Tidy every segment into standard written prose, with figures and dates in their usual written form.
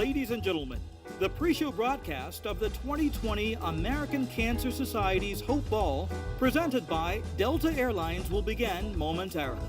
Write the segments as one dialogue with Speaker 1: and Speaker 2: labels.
Speaker 1: Ladies and gentlemen, the pre-show broadcast of the 2020 American Cancer Society's Hope Ball, presented by Delta Airlines, will begin momentarily.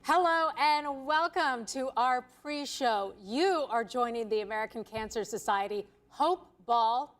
Speaker 2: Hello and welcome to our pre-show. You are joining the American Cancer Society Hope Ball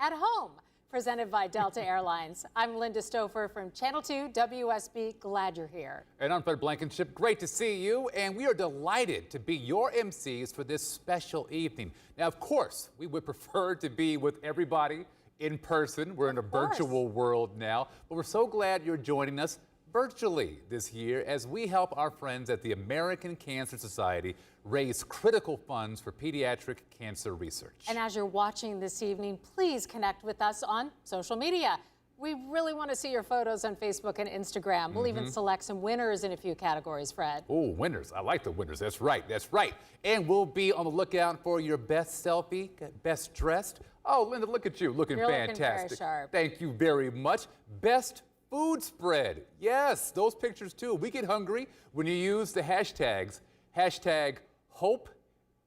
Speaker 2: at Home, presented by Delta Airlines. I'm Linda Stouffer from Channel 2 WSB. Glad you're here.
Speaker 3: And I'm Fred Blankenship. Great to see you. And we are delighted to be your MCs for this special evening. Now, of course, we would prefer to be with everybody in person. We're in a virtual world now, but we're so glad you're joining us virtually this year as we help our friends at the American Cancer Society raise critical funds for pediatric cancer research.
Speaker 2: And as you're watching this evening, please connect with us on social media. We really want to see your photos on Facebook and Instagram. We'll even select some winners in a few categories, Fred.
Speaker 3: Oh, winners. I like the winners. That's right. That's right. And we'll be on the lookout for your best selfie, best dressed. Oh, Linda, look at you. Looking fantastic.
Speaker 2: Looking very sharp.
Speaker 3: Thank you very much. Best food spread. Yes, those pictures too. We get hungry when you use the hashtags. Hashtag Hope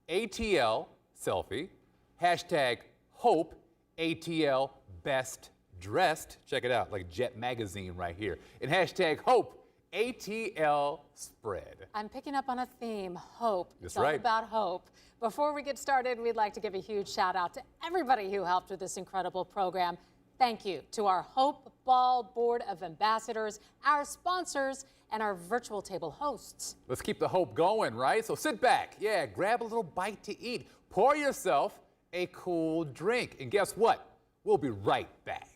Speaker 3: ATL selfie. Hashtag Hope ATL best dressed. Check it out, like Jet Magazine right here. And hashtag Hope ATL spread.
Speaker 2: I'm picking up on a theme, hope.
Speaker 3: That's
Speaker 2: it's
Speaker 3: right.
Speaker 2: all about hope. Before we get started, we'd like to give a huge shout out to everybody who helped with this incredible program. Thank you to our Hope Ball Board of Ambassadors, our sponsors, and our virtual table hosts.
Speaker 3: Let's keep the hope going, right? So sit back, grab a little bite to eat. Pour yourself a cool drink. And guess what? We'll be right back.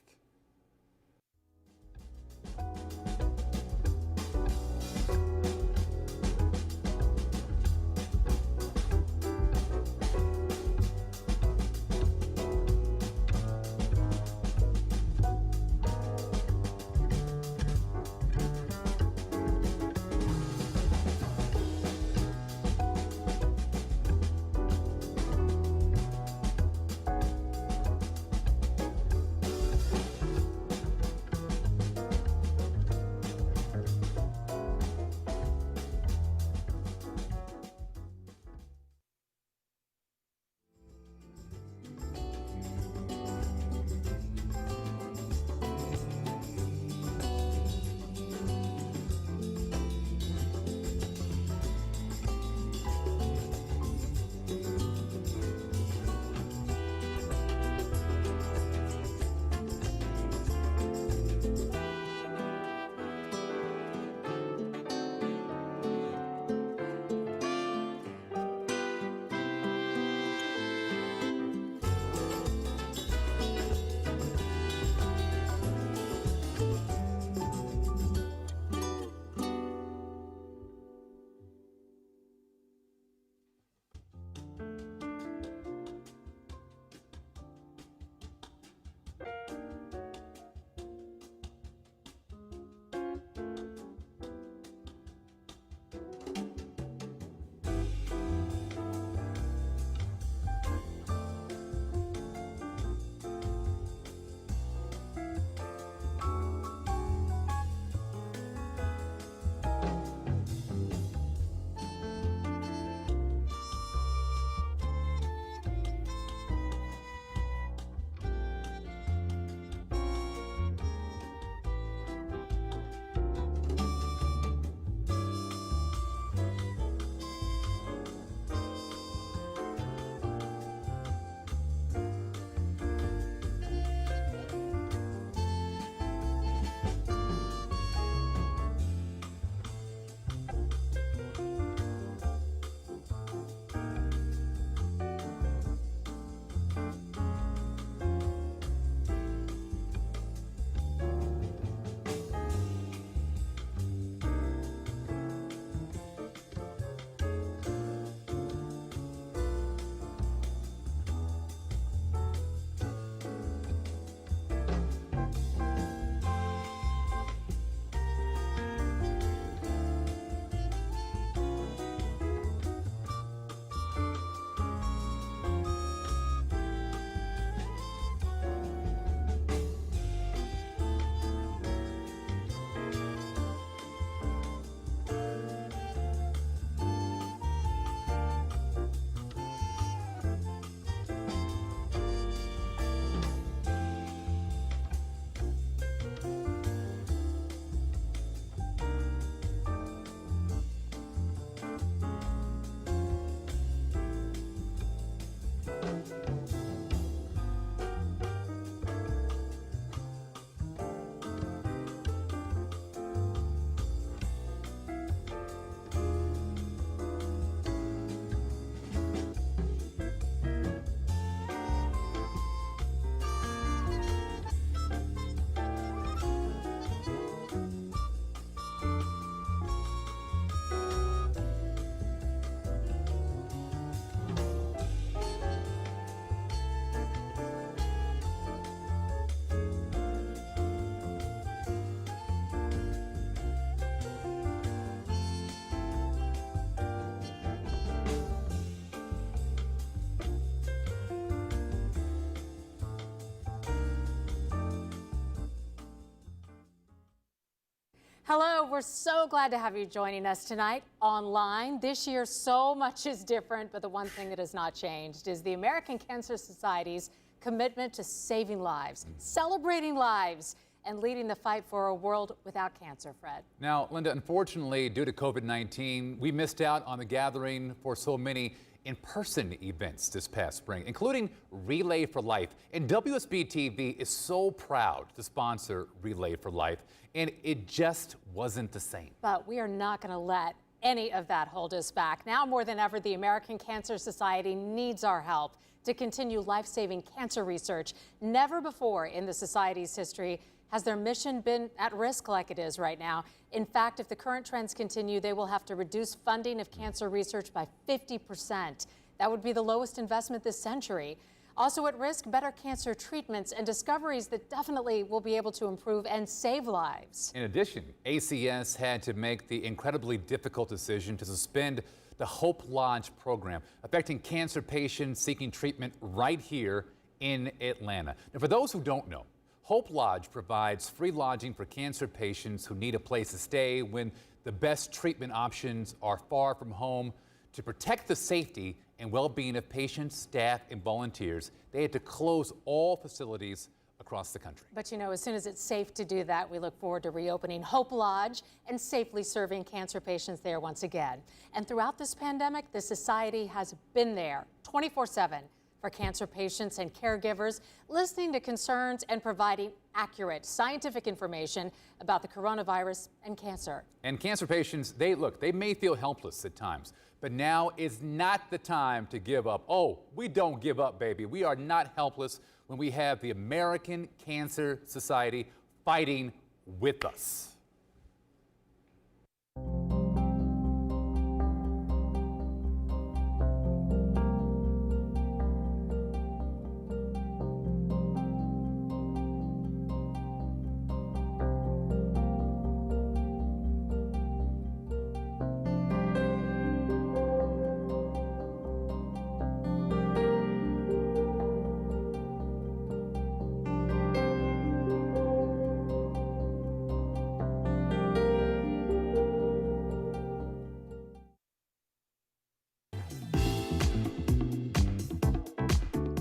Speaker 2: Hello, we're so glad to have you joining us tonight online. This year, so much is different, but the one thing that has not changed is the American Cancer Society's commitment to saving lives, celebrating lives, and leading the fight for a world without cancer, Fred.
Speaker 3: Now, Linda, unfortunately, due to COVID-19, we missed out on the gathering for so many in-person events this past spring, including Relay for Life. And WSB TV is so proud to sponsor Relay for Life, and it just wasn't the same.
Speaker 2: But we are not going to let any of that hold us back. Now more than ever, the American Cancer Society needs our help to continue life-saving cancer research. Never before in the Society's history has their mission been at risk like it is right now. In fact, if the current trends continue, they will have to reduce funding of cancer research by 50%. That would be the lowest investment this century. Also at risk, better cancer treatments and discoveries that definitely will be able to improve and save lives.
Speaker 3: In addition, ACS had to make the incredibly difficult decision to suspend the Hope Lodge program, affecting cancer patients seeking treatment right here in Atlanta. Now, for those who don't know, Hope Lodge provides free lodging for cancer patients who need a place to stay when the best treatment options are far from home. To protect the safety and well-being of patients, staff, and volunteers, they had to close all facilities across the country.
Speaker 2: But you know, as soon as it's safe to do that, we look forward to reopening Hope Lodge and safely serving cancer patients there once again. And throughout this pandemic, the Society has been there 24/7 for cancer patients and caregivers, listening to concerns and providing accurate scientific information about the coronavirus and cancer.
Speaker 3: And cancer patients, they may feel helpless at times, but now is not the time to give up. Oh, we don't give up, baby. We are not helpless when we have the American Cancer Society fighting with us.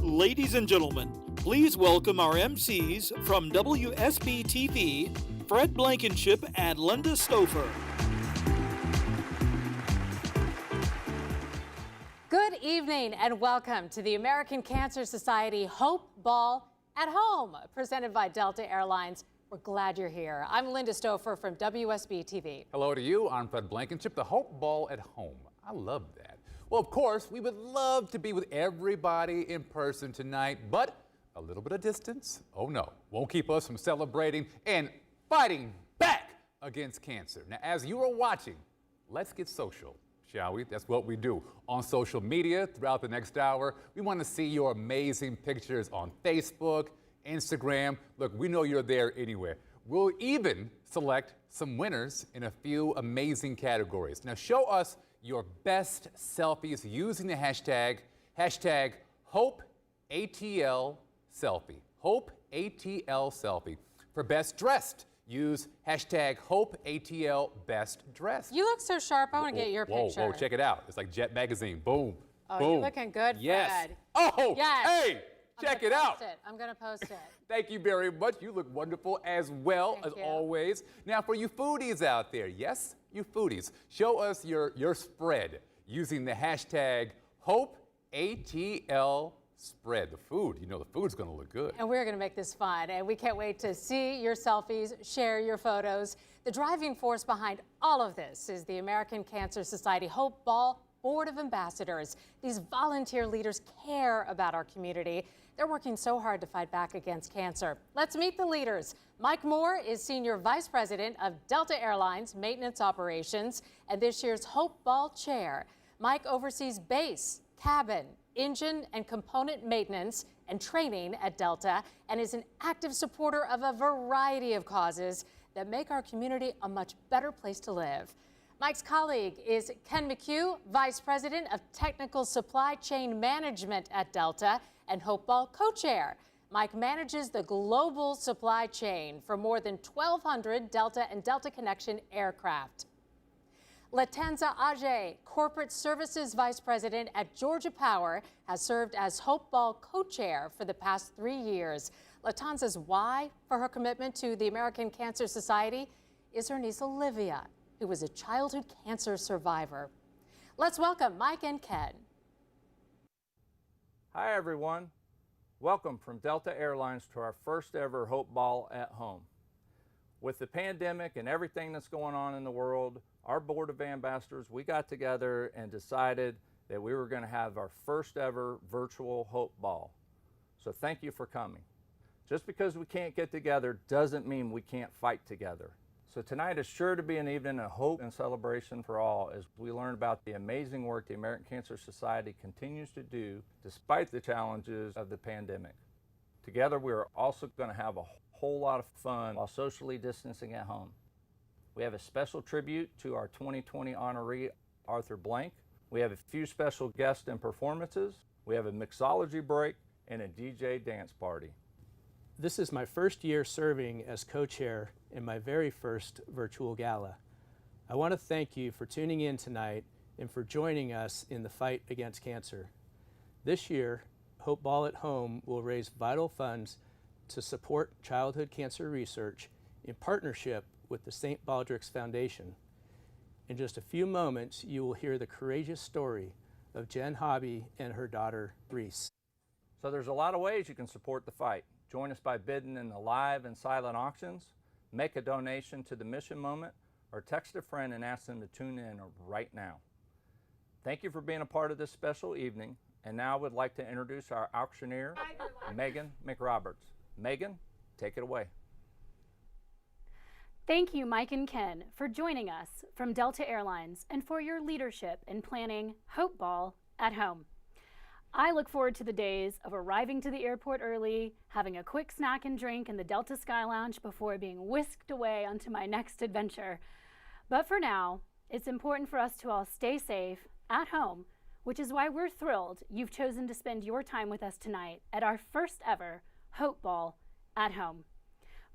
Speaker 1: Ladies and gentlemen, please welcome our MCs from WSB TV, Fred Blankenship and Linda Stouffer.
Speaker 2: Good evening and welcome to the American Cancer Society Hope Ball at Home, presented by Delta Airlines. We're glad you're here. I'm Linda Stouffer from WSB TV.
Speaker 3: Hello to you. I'm Fred Blankenship, the Hope Ball at Home. I love that. Well, of course, we would love to be with everybody in person tonight, but a little bit of distance, oh no, won't keep us from celebrating and fighting back against cancer. Now, as you are watching, let's get social, shall we? That's what we do on social media throughout the next hour. We want to see your amazing pictures on Facebook, Instagram. Look, we know you're there anyway. We'll even select some winners in a few amazing categories. Now, show us your best selfies using the hashtag HopeATL Selfie. HopeATL Selfie. For best dressed, use hashtag HopeATL Best Dressed.
Speaker 2: You look so sharp. I want to get your picture.
Speaker 3: Whoa, check it out. It's like Jet Magazine. Boom.
Speaker 2: Oh,
Speaker 3: boom.
Speaker 2: You're looking good,
Speaker 3: Yes.
Speaker 2: Fred.
Speaker 3: Oh,
Speaker 2: yes.
Speaker 3: Hey, check it out.
Speaker 2: I'm going to post it.
Speaker 3: Thank you very much. You look wonderful as well,
Speaker 2: Thank
Speaker 3: as
Speaker 2: you.
Speaker 3: always. Now, for you foodies out there, yes, you foodies, show us your spread using the hashtag HopeATL Spread. The food, you know, the food's going to look good.
Speaker 2: And we're going to make this fun, and we can't wait to see your selfies, share your photos. The driving force behind all of this is the American Cancer Society Hope Ball Board of Ambassadors. These volunteer leaders care about our community. They're working so hard to fight back against cancer. Let's meet the leaders. Mike Moore is Senior Vice President of Delta Airlines Maintenance Operations and this year's Hope Ball Chair. Mike oversees base, cabin, engine, and component maintenance and training at Delta and is an active supporter of a variety of causes that make our community a much better place to live. Mike's colleague is Ken McHugh, Vice President of Technical Supply Chain Management at Delta and Hope Ball co-chair. Mike manages the global supply chain for more than 1,200 Delta and Delta Connection aircraft. Latanza Ajay, Corporate Services Vice President at Georgia Power, has served as Hope Ball co-chair for the past 3 years. Latanza's why for her commitment to the American Cancer Society is her niece Olivia, who was a childhood cancer survivor. Let's welcome Mike and Ken.
Speaker 4: Hi everyone. Welcome from Delta Airlines to our first ever Hope Ball at Home. With the pandemic and everything that's going on in the world, our board of ambassadors, we got together and decided that we were going to have our first ever virtual Hope Ball. So thank you for coming. Just because we can't get together doesn't mean we can't fight together. So tonight is sure to be an evening of hope and celebration for all as we learn about the amazing work the American Cancer Society continues to do despite the challenges of the pandemic. Together we are also going to have a whole lot of fun while socially distancing at home. We have a special tribute to our 2020 honoree, Arthur Blank. We have a few special guests and performances. We have a mixology break and a DJ dance party.
Speaker 5: This is my first year serving as co-chair in my very first virtual gala. I want to thank you for tuning in tonight and for joining us in the fight against cancer. This year, Hope Ball at Home will raise vital funds to support childhood cancer research in partnership with the St. Baldrick's Foundation. In just a few moments, you will hear the courageous story of Jen Hobby and her daughter, Reese.
Speaker 4: So there's a lot of ways you can support the fight. Join us by bidding in the live and silent auctions, make a donation to the Mission Moment, or text a friend and ask them to tune in right now. Thank you for being a part of this special evening, and now I would like to introduce our auctioneer, Megan McRoberts. Megan, take it away.
Speaker 6: Thank you, Mike and Ken, for joining us from Delta Airlines and for your leadership in planning Hope Ball at Home. I look forward to the days of arriving to the airport early, having a quick snack and drink in the Delta Sky Lounge before being whisked away onto my next adventure. But for now, it's important for us to all stay safe at home, which is why we're thrilled you've chosen to spend your time with us tonight at our first ever Hope Ball at Home.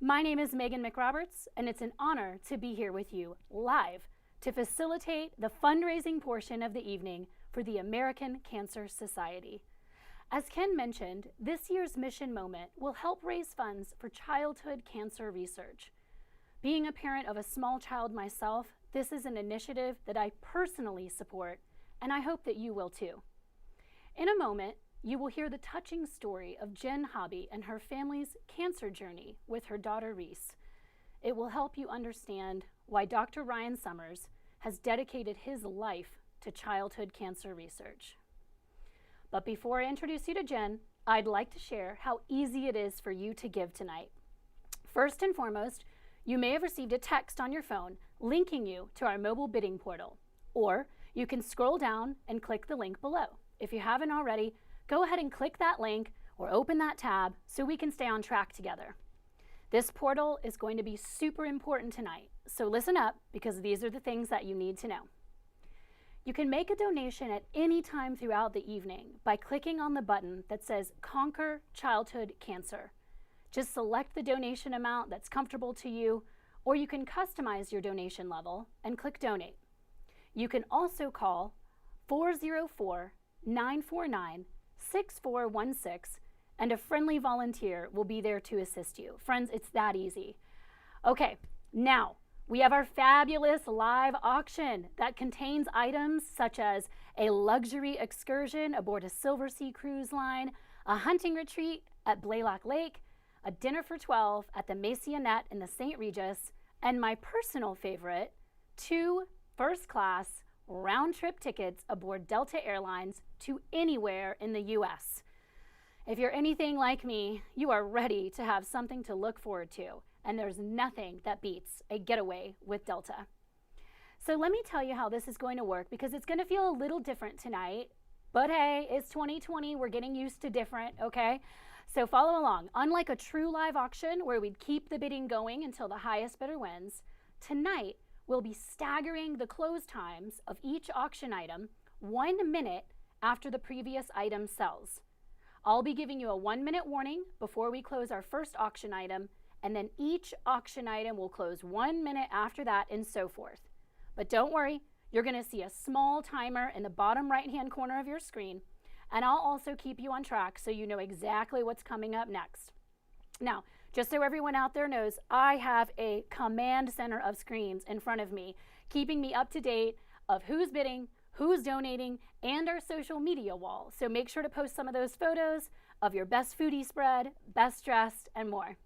Speaker 6: My name is Megan McRoberts, and it's an honor to be here with you live to facilitate the fundraising portion of the evening for the American Cancer Society. As Ken mentioned, this year's Mission Moment will help raise funds for childhood cancer research. Being a parent of a small child myself, this is an initiative that I personally support, and I hope that you will too. In a moment, you will hear the touching story of Jen Hobby and her family's cancer journey with her daughter Reese. It will help you understand why Dr. Ryan Summers has dedicated his life to childhood cancer research. But before I introduce you to Jen, I'd like to share how easy it is for you to give tonight. First and foremost, you may have received a text on your phone linking you to our mobile bidding portal, or you can scroll down and click the link below. If you haven't already, go ahead and click that link or open that tab so we can stay on track together. This portal is going to be super important tonight, so listen up because these are the things that you need to know. You can make a donation at any time throughout the evening by clicking on the button that says Conquer Childhood Cancer. Just select the donation amount that's comfortable to you, or you can customize your donation level and click Donate. You can also call 404-949-6416 and a friendly volunteer will be there to assist you. Friends, it's that easy. Okay, now we have our fabulous live auction that contains items such as a luxury excursion aboard a Silver Sea cruise line, a hunting retreat at Blaylock Lake, a dinner for 12 at the Maisonette in the St. Regis, and my personal favorite, 2 first-class round-trip tickets aboard Delta Airlines to anywhere in the U.S. If you're anything like me, you are ready to have something to look forward to, and there's nothing that beats a getaway with Delta. So let me tell you how this is going to work because it's going to feel a little different tonight, but hey, it's 2020, we're getting used to different, okay? So follow along. Unlike a true live auction where we'd keep the bidding going until the highest bidder wins, tonight we'll be staggering the close times of each auction item 1 minute after the previous item sells. I'll be giving you a 1-minute warning before we close our first auction item, and then each auction item will close 1 minute after that, and so forth. But don't worry, you're going to see a small timer in the bottom right-hand corner of your screen, and I'll also keep you on track so you know exactly what's coming up next. Now, just so everyone out there knows, I have a command center of screens in front of me, keeping me up to date of who's bidding, who's donating, and our social media wall. So make sure to post some of those photos of your best foodie spread, best dressed, and more.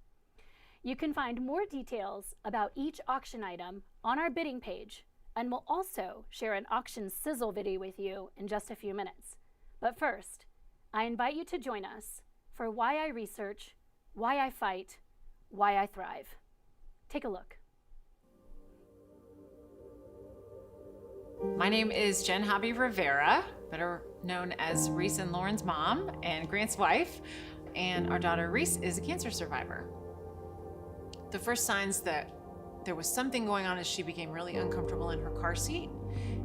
Speaker 6: You can find more details about each auction item on our bidding page, and we'll also share an auction sizzle video with you in just a few minutes. But first, I invite you to join us for Why I Research, Why I Fight, Why I Thrive. Take a look.
Speaker 7: My name is Jen Hobby Rivera, better known as Reese and Lauren's mom and Grant's wife, and our daughter Reese is a cancer survivor. The first signs that there was something going on is she became really uncomfortable in her car seat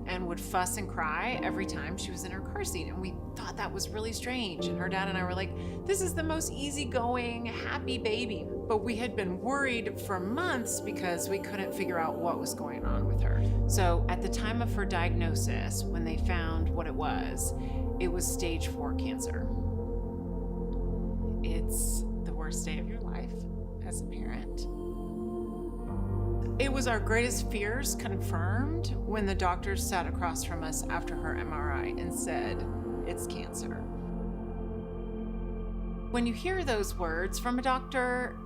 Speaker 7: and would fuss and cry every time she was in her car seat. And we thought that was really strange. And her dad and I were like, this is the most easygoing, happy baby. But we had been worried for months because we couldn't figure out what was going on with her. So at the time of her diagnosis, when they found what it was stage 4 cancer. It's the worst day of your life as a parent. It was our greatest fears confirmed when the doctors sat across from us after her MRI and said, it's cancer. When you hear those words from a doctor,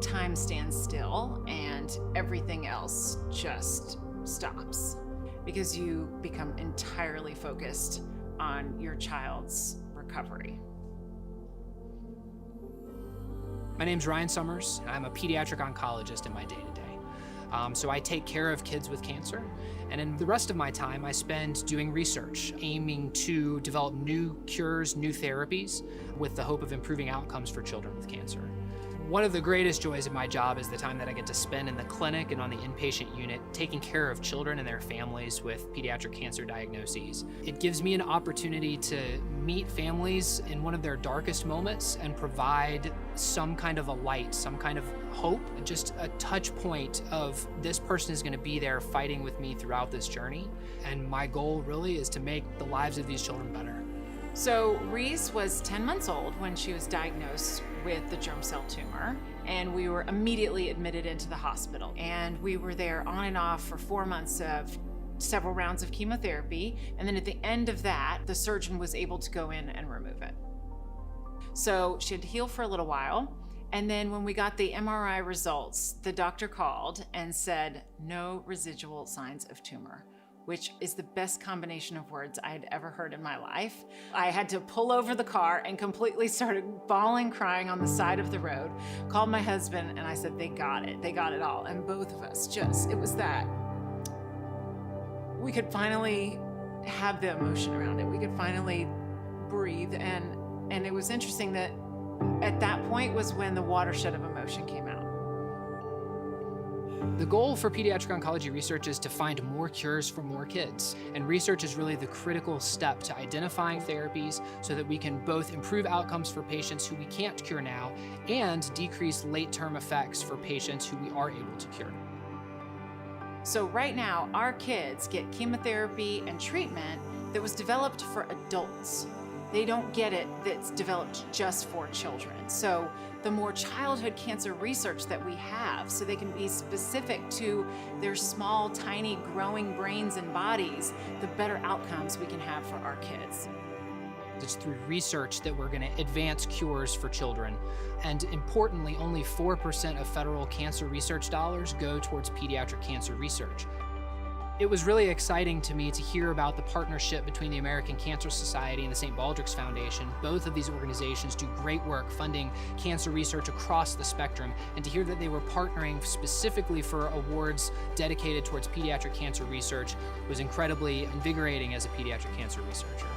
Speaker 7: time stands still and everything else just stops because you become entirely focused on your child's recovery.
Speaker 8: My name's Ryan Summers. I'm a pediatric oncologist in my day-to-day. So I take care of kids with cancer, and in the rest of my time I spend doing research, aiming to develop new cures, new therapies, with the hope of improving outcomes for children with cancer. One of the greatest joys of my job is the time that I get to spend in the clinic and on the inpatient unit taking care of children and their families with pediatric cancer diagnoses. It gives me an opportunity to meet families in one of their darkest moments and provide some kind of a light, some kind of hope, just a touch point of this person is going to be there fighting with me throughout this journey. And my goal really is to make the lives of these children better.
Speaker 7: So Reese was 10 months old when she was diagnosed with the germ cell tumor, and we were immediately admitted into the hospital. And we were there on and off for 4 months of several rounds of chemotherapy. And then at the end of that, the surgeon was able to go in and remove it. So she had to heal for a little while. And then when we got the MRI results, the doctor called and said, no residual signs of tumor, which is the best combination of words I had ever heard in my life. I had to pull over the car and completely started bawling, crying on the side of the road, called my husband, and I said, they got it all. And both of us it was that we could finally have the emotion around it. We could finally breathe. And it was interesting that at that point was when the watershed of emotion came out.
Speaker 8: The goal for pediatric oncology research is to find more cures for more kids. And research is really the critical step to identifying therapies so that we can both improve outcomes for patients who we can't cure now and decrease late-term effects for patients who we are able to cure.
Speaker 7: So right now, our kids get chemotherapy and treatment that was developed for adults. They don't get it that's developed just for children. So the more childhood cancer research that we have, so they can be specific to their small, tiny, growing brains and bodies, the better outcomes we can have for our kids.
Speaker 8: It's through research that we're going to advance cures for children. And importantly, only 4% of federal cancer research dollars go towards pediatric cancer research. It was really exciting to me to hear about the partnership between the American Cancer Society and the St. Baldrick's Foundation. Both of these organizations do great work funding cancer research across the spectrum, and to hear that they were partnering specifically for awards dedicated towards pediatric cancer research was incredibly invigorating as a pediatric cancer researcher.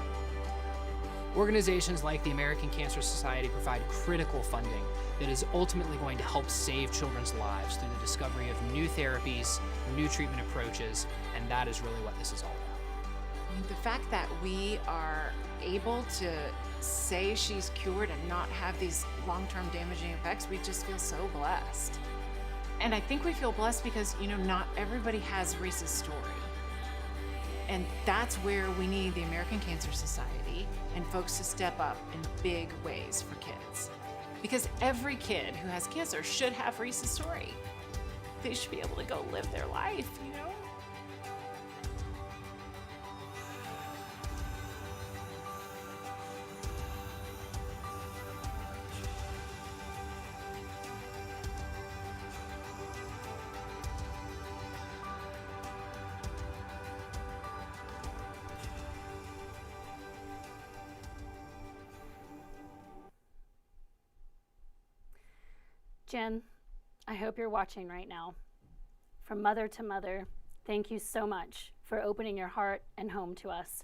Speaker 8: Organizations like the American Cancer Society provide critical funding that is ultimately going to help save children's lives through the discovery of new therapies, new treatment approaches, and that is really what this is all about.
Speaker 7: The fact that we are able to say she's cured and not have these long-term damaging effects, we just feel so blessed. And I think we feel blessed because, not everybody has Reese's story. And that's where we need the American Cancer Society and folks to step up in big ways for kids. Because every kid who has cancer should have Reese's story. They should be able to go live their life,
Speaker 6: Jen, I hope you're watching right now. From mother to mother, thank you so much for opening your heart and home to us.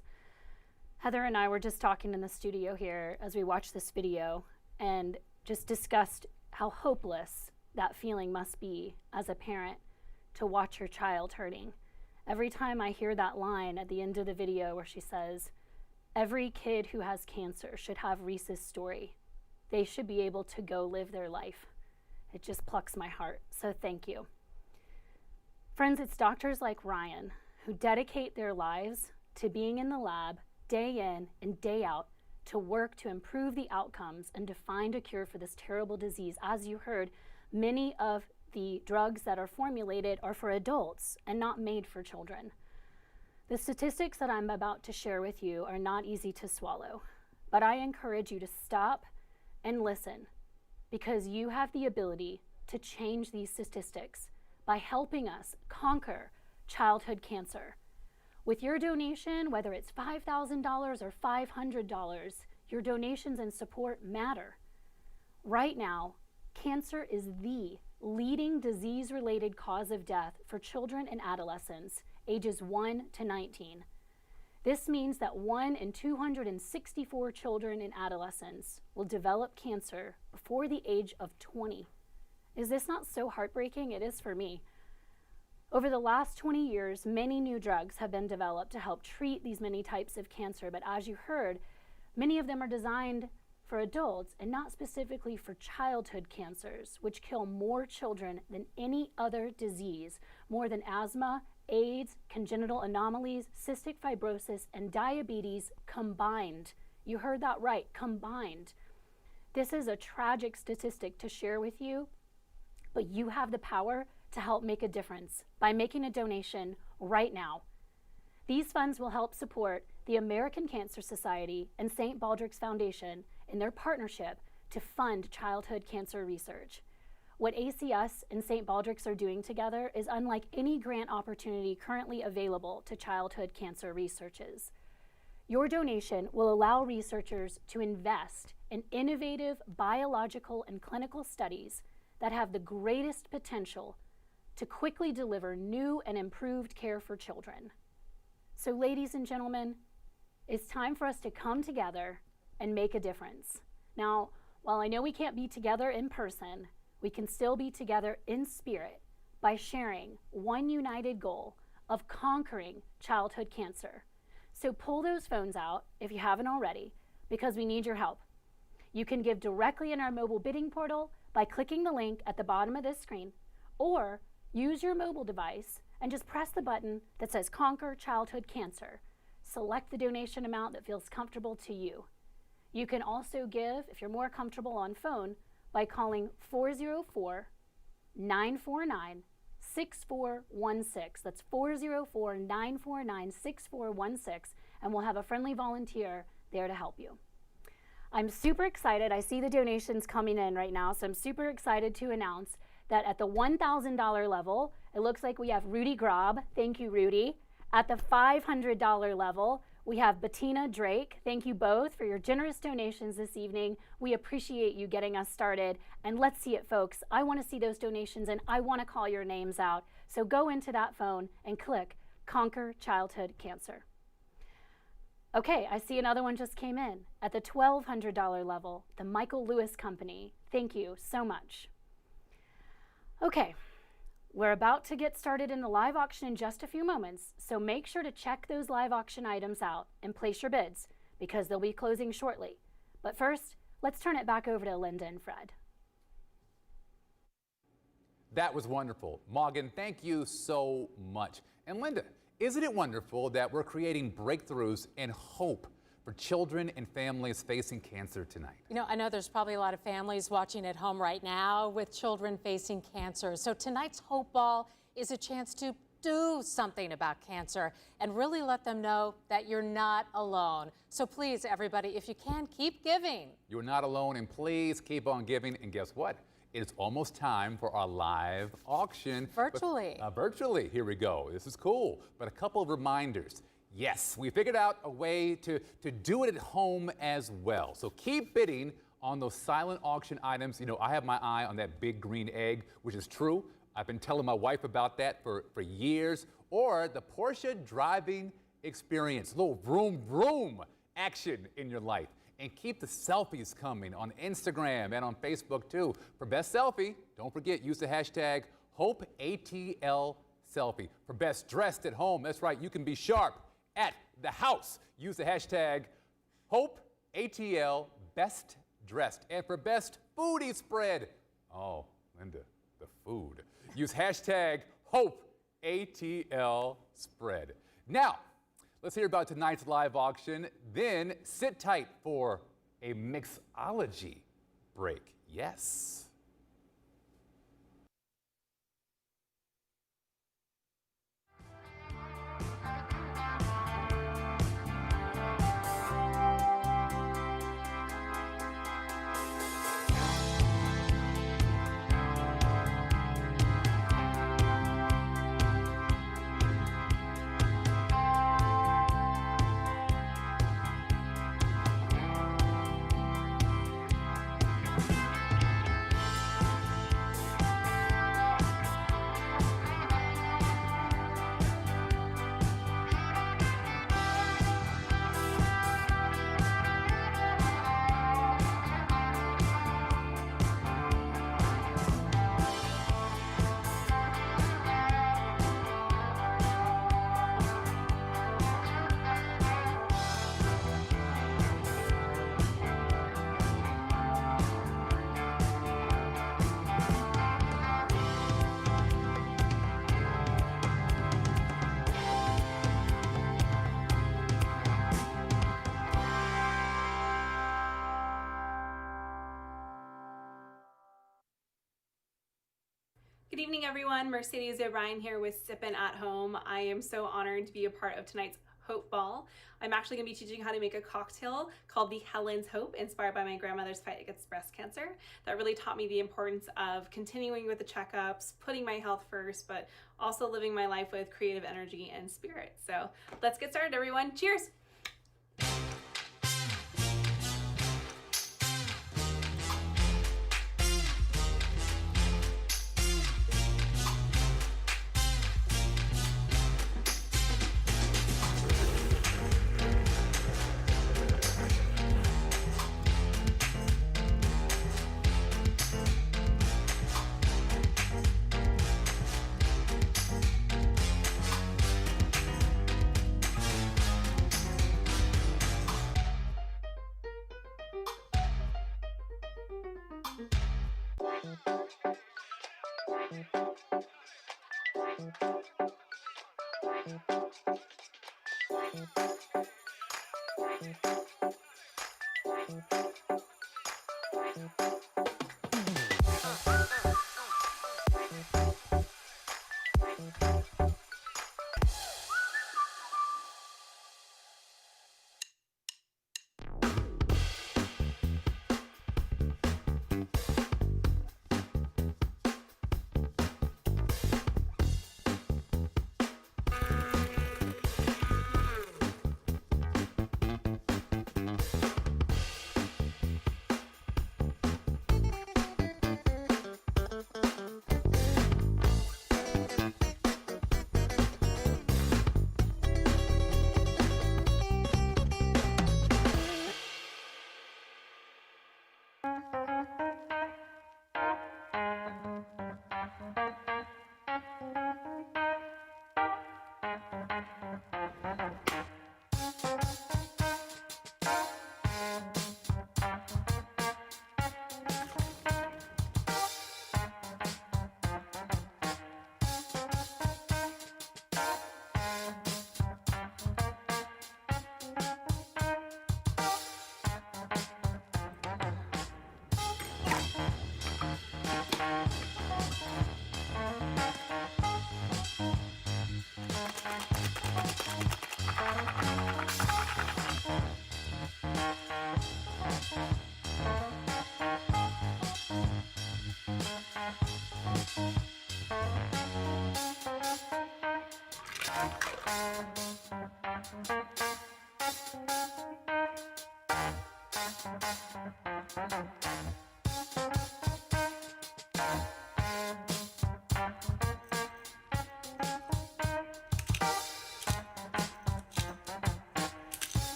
Speaker 6: Heather and I were just talking in the studio here as we watched this video and just discussed how hopeless that feeling must be as a parent to watch your child hurting. Every time I hear that line at the end of the video where she says, every kid who has cancer should have Reese's story. They should be able to go live their life. It just plucks my heart, so thank you. Friends, it's doctors like Ryan who dedicate their lives to being in the lab day in and day out to work to improve the outcomes and to find a cure for this terrible disease. As you heard, many of the drugs that are formulated are for adults and not made for children. The statistics that I'm about to share with you are not easy to swallow, but I encourage you to stop and listen, because you have the ability to change these statistics by helping us conquer childhood cancer. With your donation, whether it's $5,000 or $500, your donations and support matter. Right now, cancer is the leading disease-related cause of death for children and adolescents ages 1 to 19. This means that 1 in 264 children and adolescents will develop cancer before the age of 20. Is this not so heartbreaking? It is for me. Over the last 20 years, many new drugs have been developed to help treat these many types of cancer, but as you heard, many of them are designed for adults and not specifically for childhood cancers, which kill more children than any other disease, more than asthma, AIDS, congenital anomalies, cystic fibrosis, and diabetes combined. You heard that right, combined. This is a tragic statistic to share with you, but you have the power to help make a difference by making a donation right now. These funds will help support the American Cancer Society and St. Baldrick's Foundation in their partnership to fund childhood cancer research. What ACS and St. Baldrick's are doing together is unlike any grant opportunity currently available to childhood cancer researchers. Your donation will allow researchers to invest in innovative biological and clinical studies that have the greatest potential to quickly deliver new and improved care for children. So, ladies and gentlemen, it's time for us to come together and make a difference. Now, while I know we can't be together in person, we can still be together in spirit by sharing one united goal of conquering childhood cancer. So pull those phones out if you haven't already, because we need your help. You can give directly in our mobile bidding portal by clicking the link at the bottom of this screen, or use your mobile device and just press the button that says Conquer Childhood Cancer. Select the donation amount that feels comfortable to you. You can also give, if you're more comfortable on phone, by calling 404-949-6416. That's 404-949-6416, and we'll have a friendly volunteer there to help you. I'm super excited. I see the donations coming in right now, so I'm super excited to announce that at the $1,000 level, it looks like we have Rudy Grob. Thank you, Rudy. At the $500 level, we have Bettina Drake. Thank you both for your generous donations this evening. We appreciate you getting us started. And let's see it, folks. I want to see those donations, and I want to call your names out. So go into that phone and click Conquer Childhood Cancer. Okay, I see another one just came in. At the $1,200 level, the Michael Lewis Company. Thank you so much. Okay, We're about to get started in the live auction in just a few moments, so make sure to check those live auction items out and place your bids because they'll be closing shortly. But first, let's turn it back over to Linda and Fred.
Speaker 3: That was wonderful. Morgan, thank you so much. And Linda, isn't it wonderful that we're creating breakthroughs and hope for children and families facing cancer tonight?
Speaker 2: You know, I know there's probably a lot of families watching at home right now with children facing cancer. So tonight's Hope Ball is a chance to do something about cancer and really let them know that you're not alone. So please, everybody, if you can, keep giving.
Speaker 3: You're not alone, and please keep on giving. And guess what? It's almost time for our live auction.
Speaker 2: Virtually.
Speaker 3: Virtually, here we go. This is cool. But a couple of reminders. Yes, we figured out a way to do it at home as well. So keep bidding on those silent auction items. You know, I have my eye on that big green egg, which is true. I've been telling my wife about that for years. Or the Porsche driving experience, little vroom vroom action in your life. And keep the selfies coming on Instagram and on Facebook too. For best selfie, don't forget, use the hashtag HopeATLSelfie. For best dressed at home, that's right, you can be sharp at the house. Use the hashtag HopeATLBestDressed. And for best foodie spread, oh, Linda, the food. Use hashtag HopeATLSpread. Now, let's hear about tonight's live auction. Then sit tight for a Mixology break. Yes.
Speaker 9: Good evening, everyone. Mercedes O'Brien here with Sippin' at Home. I am so honored to be a part of tonight's Hope Ball. I'm actually going to be teaching how to make a cocktail called the Helen's Hope, inspired by my grandmother's fight against breast cancer. That really taught me the importance of continuing with the checkups, putting my health first, but also living my life with creative energy and spirit. So let's get started, everyone. Cheers!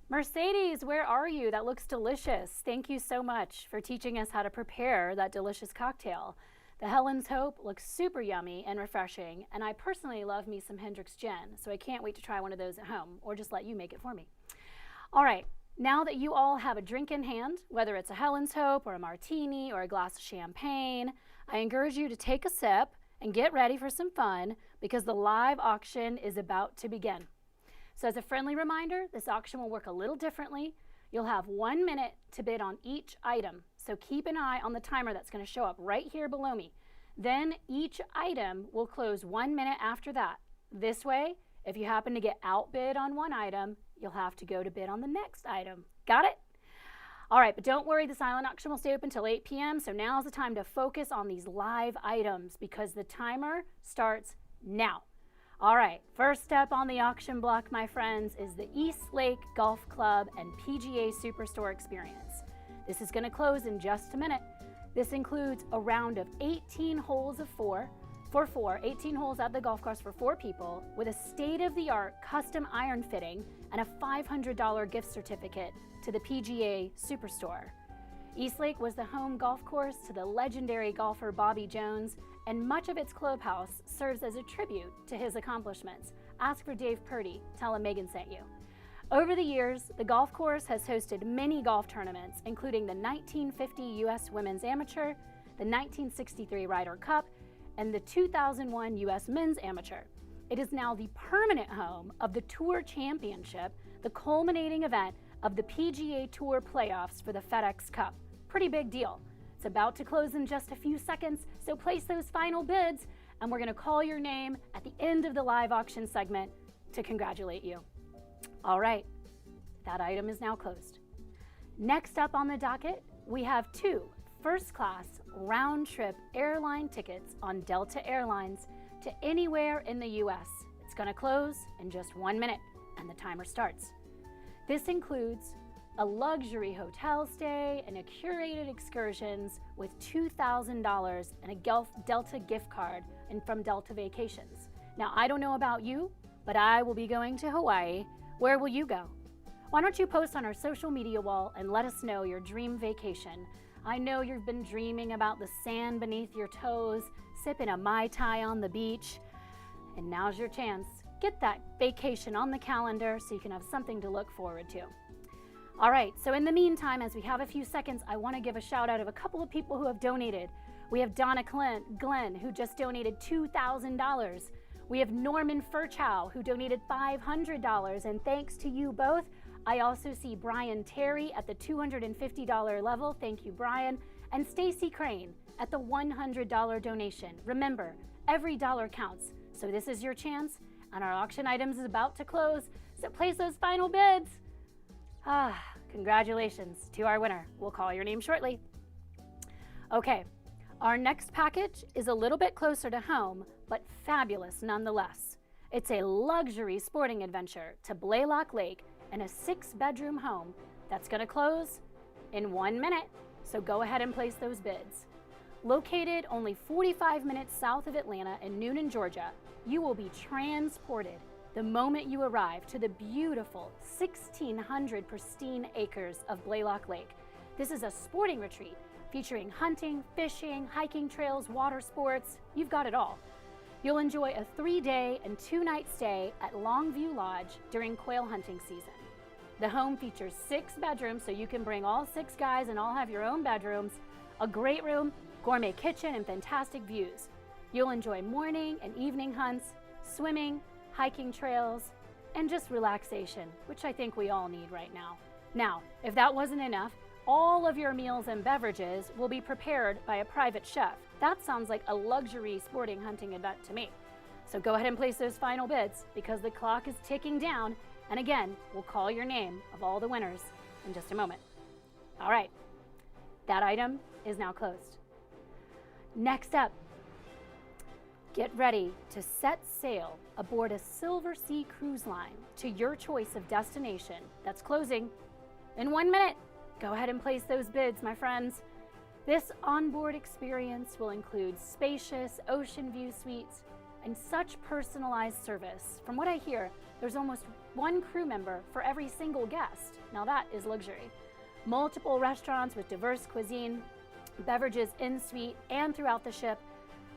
Speaker 6: Mercedes, where are you? That looks delicious. Thank you so much for teaching us how to prepare that delicious cocktail. The Helen's Hope looks super yummy and refreshing, and I personally love me some Hendrick's Gin, so I can't wait to try one of those at home, or just let you make it for me. All right, now that you all have a drink in hand, whether it's a Helen's Hope or a martini or a glass of champagne, I encourage you to take a sip and get ready for some fun because the live auction is about to begin. So as a friendly reminder, this auction will work a little differently. You'll have 1 minute to bid on each item. So keep an eye on the timer that's going to show up right here below me. Then each item will close 1 minute after that. This way, if you happen to get outbid on one item, you'll have to go to bid on the next item. Got it? All right, but don't worry, the silent auction will stay open until 8 p.m. So now's the time to focus on these live items because the timer starts now. All right, first step on the auction block, my friends, is the East Lake Golf Club and PGA Superstore experience. This is going to close in just a minute. This includes a round of 18 holes of 18 holes at the golf course for 4 people with a state-of-the-art custom iron fitting and a $500 gift certificate to the PGA Superstore. Eastlake was the home golf course to the legendary golfer Bobby Jones, and much of its clubhouse serves as a tribute to his accomplishments. Ask for Dave Purdy, tell him Megan sent you. Over the years, the golf course has hosted many golf tournaments, including the 1950 U.S. Women's Amateur, the 1963 Ryder Cup, and the 2001 U.S. Men's Amateur. It is now the permanent home of the Tour Championship, the culminating event of the PGA Tour playoffs for the FedEx Cup. Pretty big deal. It's about to close in just a few seconds, so place those final bids, and we're going to call your name at the end of the live auction segment to congratulate you. All right, that item is now closed. Next up on the docket, we have 2 first-class round-trip airline tickets on Delta Airlines to anywhere in the U.S. It's going to close in just 1 minute, and the timer starts. This includes a luxury hotel stay and a curated excursions with $2,000 and a Delta gift card from Delta Vacations. Now, I don't know about you, but I will be going to Hawaii. Where will you go? Why don't you post on our social media wall and let us know your dream vacation? I know you've been dreaming about the sand beneath your toes, sipping a Mai Tai on the beach, and now's your chance. Get that vacation on the calendar so you can have something to look forward to. All right, so in the meantime, as we have a few seconds, I want to give a shout out of a couple of people who have donated. We have Donna Glenn, who just donated $2,000. We have Norman Furchow, who donated $500, and thanks to you both. I also see Brian Terry at the $250 level. Thank you, Brian. And Stacy Crane at the $100 donation. Remember, every dollar counts. So this is your chance, and our auction items is about to close. So place those final bids. Congratulations to our winner. We'll call your name shortly. Okay, our next package is a little bit closer to home, but fabulous nonetheless. It's a luxury sporting adventure to Blaylock Lake and a 6-bedroom home that's going to close in 1 minute. So go ahead and place those bids. Located only 45 minutes south of Atlanta in Noonan, Georgia, you will be transported the moment you arrive to the beautiful 1,600 pristine acres of Blaylock Lake. This is a sporting retreat featuring hunting, fishing, hiking trails, water sports. You've got it all. You'll enjoy a 3-day and 2-night stay at Longview Lodge during quail hunting season. The home features 6 bedrooms, so you can bring all 6 guys and all have your own bedrooms, a great room, gourmet kitchen, and fantastic views. You'll enjoy morning and evening hunts, swimming, hiking trails, and just relaxation, which I think we all need right now. Now, if that wasn't enough, all of your meals and beverages will be prepared by a private chef. That sounds like a luxury sporting hunting event to me. So go ahead and place those final bids because the clock is ticking down. And again, we'll call your name of all the winners in just a moment. All right, that item is now closed. Next up, get ready to set sail aboard a Silver Sea cruise line to your choice of destination that's closing in 1 minute. Go ahead and place those bids, my friends. This onboard experience will include spacious ocean view suites and such personalized service. From what I hear, there's almost one crew member for every single guest. Now that is luxury. Multiple restaurants with diverse cuisine, beverages in suite and throughout the ship,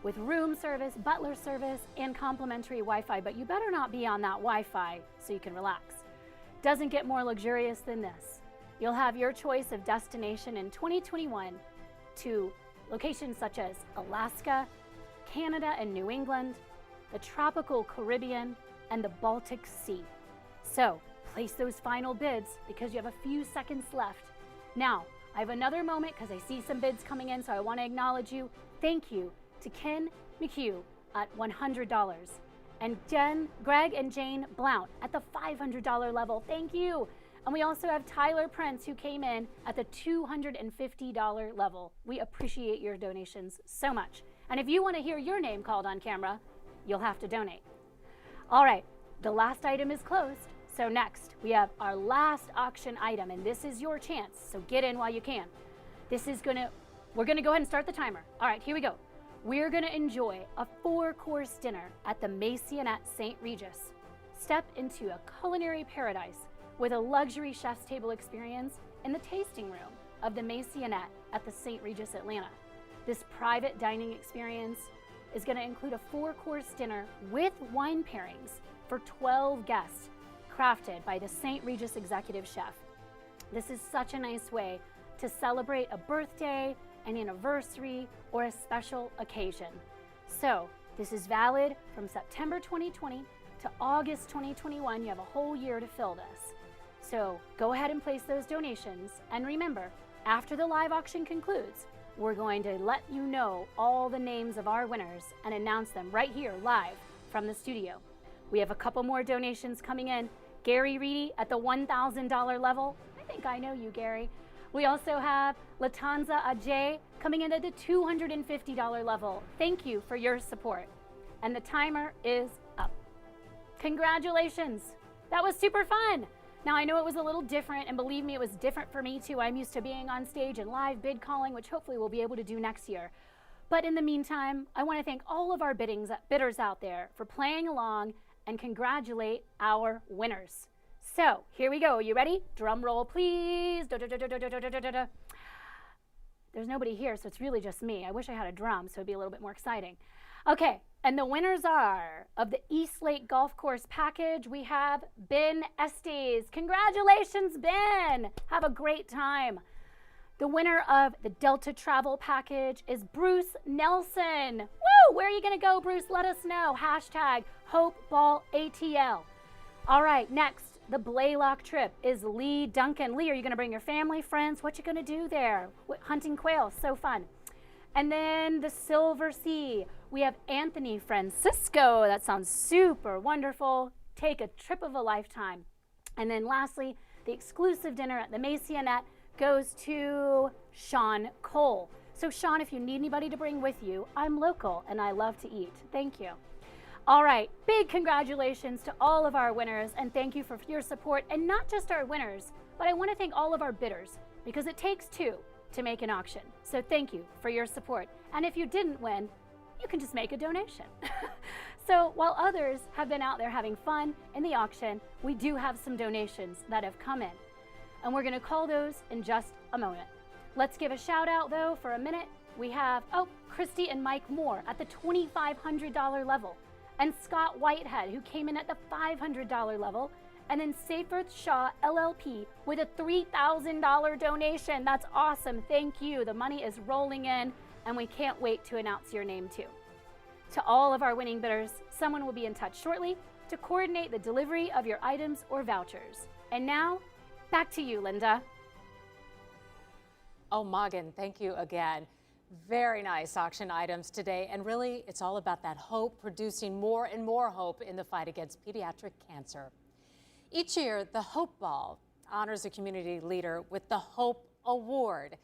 Speaker 6: with room service, butler service, and complimentary Wi-Fi. But you better not be on that Wi-Fi so you can relax. Doesn't get more luxurious than this. You'll have your choice of destination in 2021 to locations such as Alaska, Canada and New England, the tropical Caribbean, and the Baltic Sea. So place those final bids because you have a few seconds left. Now, I have another moment because I see some bids coming in, so I want to acknowledge you. Thank you to Ken McHugh at $100 and Greg and Jane Blount at the $500 level. Thank you. And we also have Tyler Prince, who came in at the $250 level. We appreciate your donations so much. And if you want to hear your name called on camera, you'll have to donate. All right, the last item is closed. So next, we have our last auction item, and this is your chance, so get in while you can. We're gonna go ahead and start the timer. All right, here we go. We're gonna enjoy a 4-course dinner at the Maisonette St. Regis. Step into a culinary paradise with a luxury chef's table experience in the tasting room of the Maisonette at the St. Regis Atlanta. This private dining experience is going to include a 4-course dinner with wine pairings for 12 guests, crafted by the St. Regis executive chef. This is such a nice way to celebrate a birthday, an anniversary, or a special occasion. So this is valid from September 2020 to August 2021. You have a whole year to fill this. So go ahead and place those donations. And remember, after the live auction concludes, we're going to let you know all the names of our winners and announce them right here live from the studio. We have a couple more donations coming in. Gary Reedy at the $1,000 level. I think I know you, Gary. We also have Latanza Ajay coming in at the $250 level. Thank you for your support. And the timer is up. Congratulations. That was super fun. Now, I know it was a little different, and believe me, it was different for me too. I'm used to being on stage and live bid calling, which hopefully we'll be able to do next year. But in the meantime, I want to thank all of our bidders out there for playing along and congratulate our winners. So here we go. You ready? Drum roll, please. There's nobody here, so it's really just me. I wish I had a drum, so it'd be a little bit more exciting. Okay, and the winners are, of the East Lake Golf Course package, we have Ben Estes. Congratulations, Ben. Have a great time. The winner of the Delta Travel package is Bruce Nelson. Woo! Where are you going to go, Bruce? Let us know. Hashtag HopeBallATL. All right, next, the Blaylock trip is Lee Duncan. Lee, are you going to bring your family, friends? What you going to do there? Hunting quail, so fun. And then the Silver Sea, we have Anthony Francisco. That sounds super wonderful. Take a trip of a lifetime. And then lastly, the exclusive dinner at the Maisonette goes to Sean Cole. So Sean, if you need anybody to bring with you, I'm local and I love to eat. Thank you. All right, big congratulations to all of our winners, and thank you for your support. And not just our winners, but I want to thank all of our bidders, because it takes two to make an auction. So thank you for your support. And if you didn't win, you can just make a donation. So while others have been out there having fun in the auction, we do have some donations that have come in. And we're gonna call those in just a moment. Let's give a shout out though for a minute. We have, Christy and Mike Moore at the $2,500 level, and Scott Whitehead, who came in at the $500 level, and then Seyfried Shaw LLP with a $3,000 donation. That's awesome, thank you. The money is rolling in, and we can't wait to announce your name too. To all of our winning bidders, someone will be in touch shortly to coordinate the delivery of your items or vouchers. And now, back to you, Linda.
Speaker 2: Oh, Morgan, thank you again. Very nice auction items today, and really, it's all about that hope, producing more and more hope in the fight against pediatric cancer. Each year, the Hope Ball honors a community leader with the Hope Award.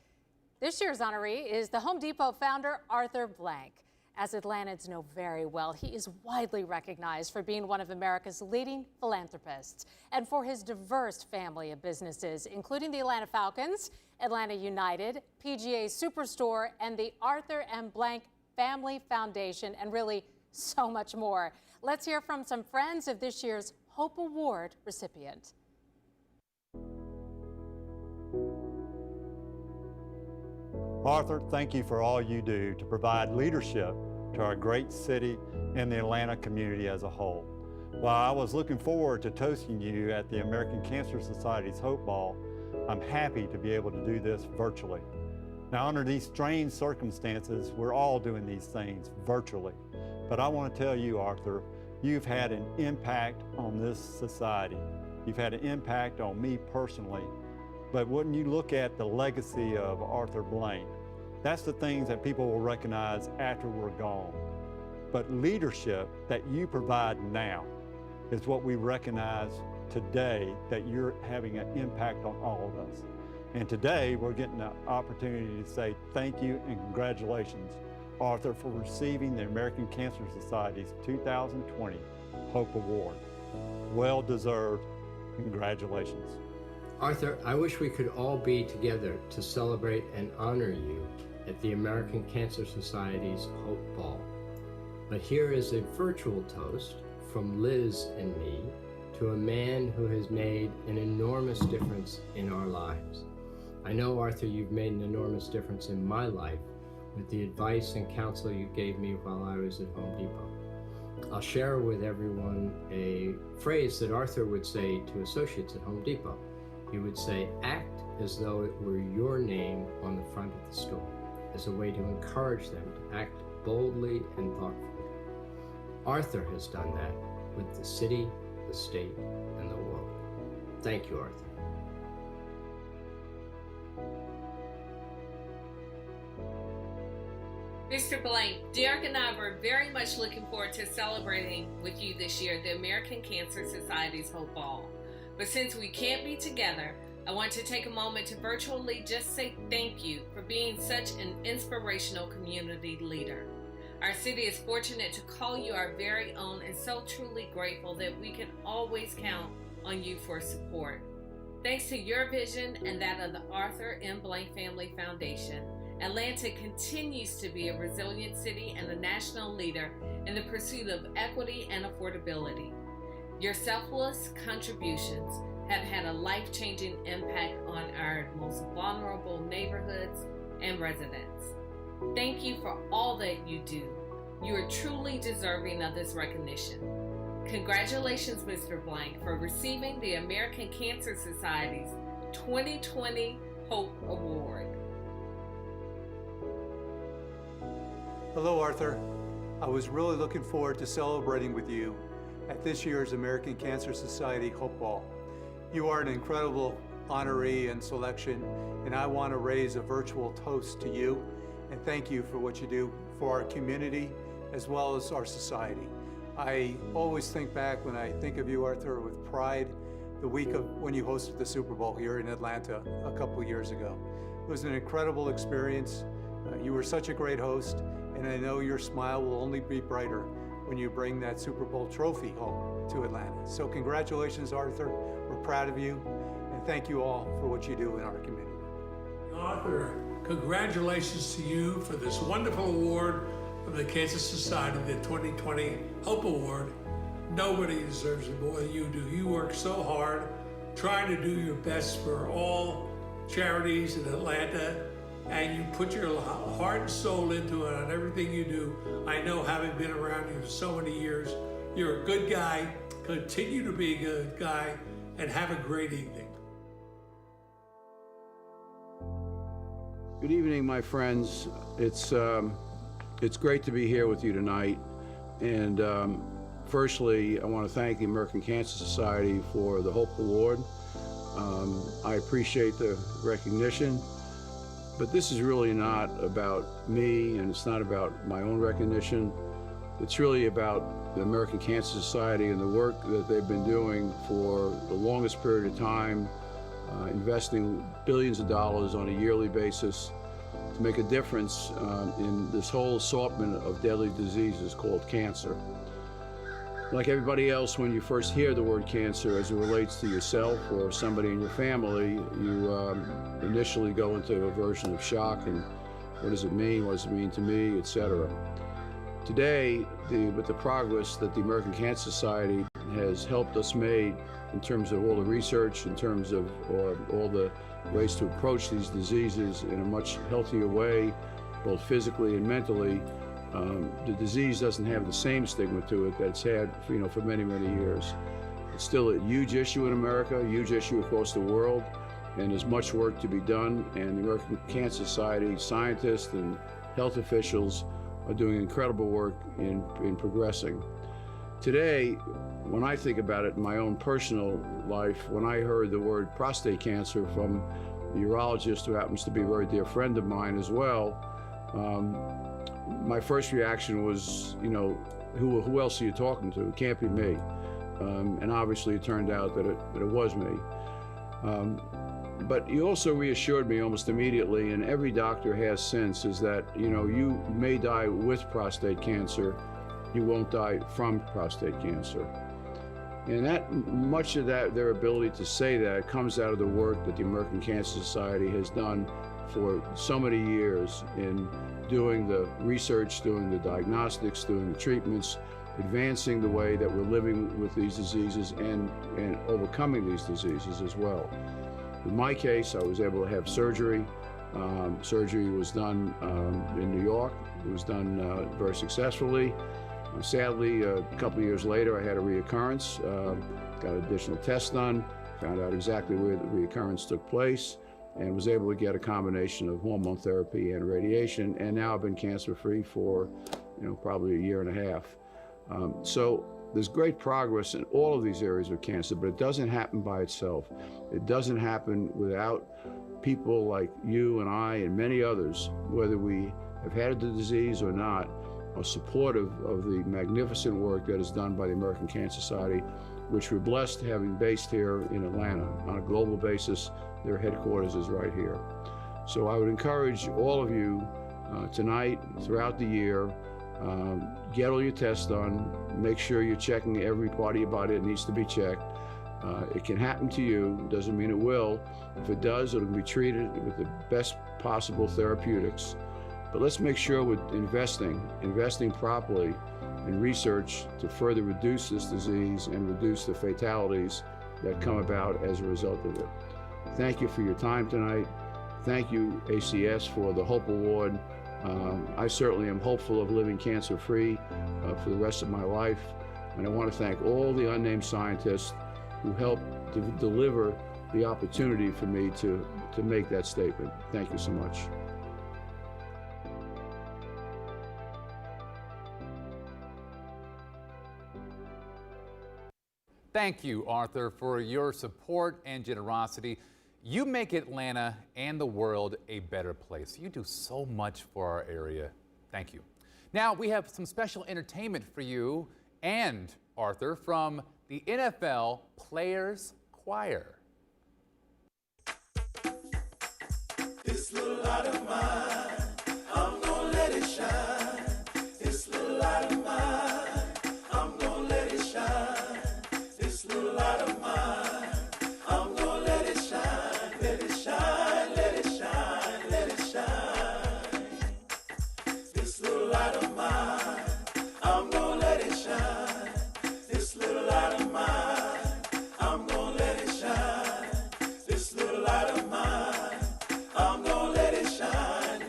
Speaker 2: This year's honoree is the Home Depot founder, Arthur Blank. As Atlantans know very well, he is widely recognized for being one of America's leading philanthropists and for his diverse family of businesses, including the Atlanta Falcons, Atlanta United, PGA Superstore, and the Arthur M. Blank Family Foundation, and really so much more. Let's hear from some friends of this year's Hope Award recipient.
Speaker 10: Arthur, thank you for all you do to provide leadership to our great city and the Atlanta community as a whole. While I was looking forward to toasting you at the American Cancer Society's Hope Ball, I'm happy to be able to do this virtually. Now, under these strange circumstances, we're all doing these things virtually. But I want to tell you, Arthur, you've had an impact on this society. You've had an impact on me personally. But when you look at the legacy of Arthur Blank, that's the things that people will recognize after we're gone. But leadership that you provide now is what we recognize today, that you're having an impact on all of us. And today we're getting the opportunity to say thank you and congratulations, Arthur, for receiving the American Cancer Society's 2020 Hope Award. Well deserved. Congratulations.
Speaker 11: Arthur, I wish we could all be together to celebrate and honor you at the American Cancer Society's Hope Ball. But here is a virtual toast from Liz and me to a man who has made an enormous difference in our lives. I know, Arthur, you've made an enormous difference in my life with the advice and counsel you gave me while I was at Home Depot. I'll share with everyone a phrase that Arthur would say to associates at Home Depot. He would say, act as though it were your name on the front of the store, as a way to encourage them to act boldly and thoughtfully. Arthur has done that with the city, the state, and the world. Thank you, Arthur.
Speaker 12: Mr. Blank, Derek and I were very much looking forward to celebrating with you this year the American Cancer Society's Hope Ball. But since we can't be together, I want to take a moment to virtually just say thank you for being such an inspirational community leader. Our city is fortunate to call you our very own and so truly grateful that we can always count on you for support. Thanks to your vision and that of the Arthur M. Blank Family Foundation, Atlanta continues to be a resilient city and a national leader in the pursuit of equity and affordability. Your selfless contributions have had a life-changing impact on our most vulnerable neighborhoods and residents. Thank you for all that you do. You are truly deserving of this recognition. Congratulations, Mr. Blank, for receiving the American Cancer Society's 2020 Hope Award.
Speaker 13: Hello, Arthur. I was really looking forward to celebrating with you at this year's American Cancer Society Hope Ball. You are an incredible honoree and selection, and I want to raise a virtual toast to you and thank you for what you do for our community as well as our society. I always think back when I think of you, Arthur, with pride, the week of when you hosted the Super Bowl here in Atlanta a couple years ago. It was an incredible experience. You were such a great host, and I know your smile will only be brighter when you bring that Super Bowl trophy home to Atlanta. So congratulations, Arthur. We're proud of you, and thank you all for what you do in our community.
Speaker 14: Arthur, congratulations to you for this wonderful award from the Cancer Society, the 2020 Hope Award. Nobody deserves it more than you do. You work so hard trying to do your best for all charities in Atlanta, and you put your heart and soul into it on everything you do. I know, having been around you for so many years, you're a good guy. Continue to be a good guy, and have a great evening.
Speaker 15: Good evening, my friends. It's great to be here with you tonight. And firstly, I want to thank the American Cancer Society for the Hope Award. I appreciate the recognition, but this is really not about me, and it's not about my own recognition. It's really about the American Cancer Society and the work that they've been doing for the longest period of time investing billions of dollars on a yearly basis to make a difference in this whole assortment of deadly diseases called cancer. Like everybody else, when you first hear the word cancer as it relates to yourself or somebody in your family, you initially go into a version of shock and what does it mean, what does it mean to me, etc. Today, with the progress that the American Cancer Society has helped us make in terms of all the research, in terms of all the ways to approach these diseases in a much healthier way, both physically and mentally, the disease doesn't have the same stigma to it that it's had for many, many years. It's still a huge issue in America, a huge issue across the world, and there's much work to be done, and the American Cancer Society scientists and health officials are doing incredible work in progressing. Today, when I think about it in my own personal life, when I heard the word prostate cancer from a urologist who happens to be a very dear friend of mine as well, my first reaction was, who else are you talking to? It can't be me. And obviously it turned out that it was me. But he also reassured me almost immediately, and every doctor has since, is that, you may die with prostate cancer, you won't die from prostate cancer. And that much of their ability to say that comes out of the work that the American Cancer Society has done for so many years in doing the research, doing the diagnostics, doing the treatments, advancing the way that we're living with these diseases and overcoming these diseases as well. In my case, I was able to have surgery. Surgery was done in New York. It was done very successfully. Sadly, a couple of years later, I had a reoccurrence, got additional tests done, found out exactly where the reoccurrence took place, and was able to get a combination of hormone therapy and radiation, and now I've been cancer-free for, probably a year and a half. So there's great progress in all of these areas of cancer, but it doesn't happen by itself. It doesn't happen without people like you and I and many others, whether we have had the disease or not, are supportive of the magnificent work that is done by the American Cancer Society, which we're blessed having based here in Atlanta. On a global basis, their headquarters is right here. So I would encourage all of you tonight, throughout the year, get all your tests done, make sure you're checking every part of your body that needs to be checked. It can happen to you, doesn't mean it will. If it does, it'll be treated with the best possible therapeutics. But let's make sure we're investing properly in research to further reduce this disease and reduce the fatalities that come about as a result of it. Thank you for your time tonight. Thank you, ACS, for the Hope Award. I certainly am hopeful of living cancer-free for the rest of my life. And I want to thank all the unnamed scientists who helped to deliver the opportunity for me to make that statement. Thank you so much.
Speaker 3: Thank you, Arthur, for your support and generosity. You make Atlanta and the world a better place. You do so much for our area. Thank you. Now, we have some special entertainment for you and Arthur from the NFL Players Choir.
Speaker 16: This little light of mine, I'm gonna let it shine. This little light of mine, I'm gonna let it shine. This little light of mine, I'm gonna let it shine, let it shine, let it shine, let it shine. This little light of mine, I'm gonna let it shine. This little light of mine, I'm gonna let it shine. This little light of mine, I'm gonna let it shine,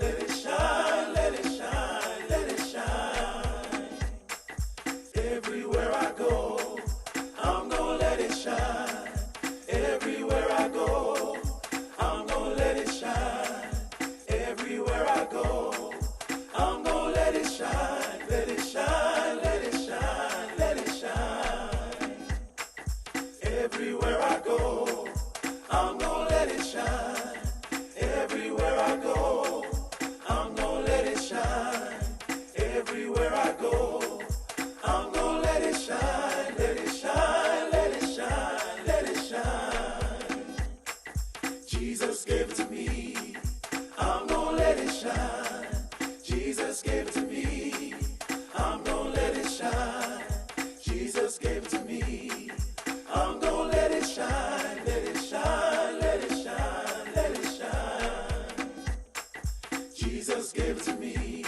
Speaker 16: Jesus gave it to me.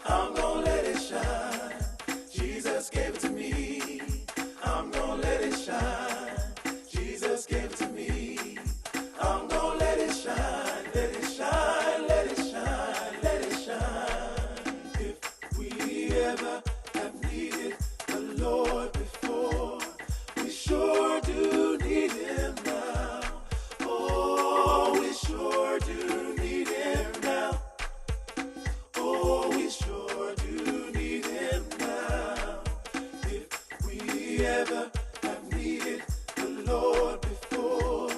Speaker 16: I'm gonna let it shine. Jesus gave it to me. I'm gonna let it shine. Jesus gave it to me. I'm gonna let it shine. Let it shine. Let it shine. Let it shine. If we ever have needed the Lord before, we sure do need Him now. Oh, we sure do need Him now. Oh, we sure do need Him now. If we ever have needed the Lord before,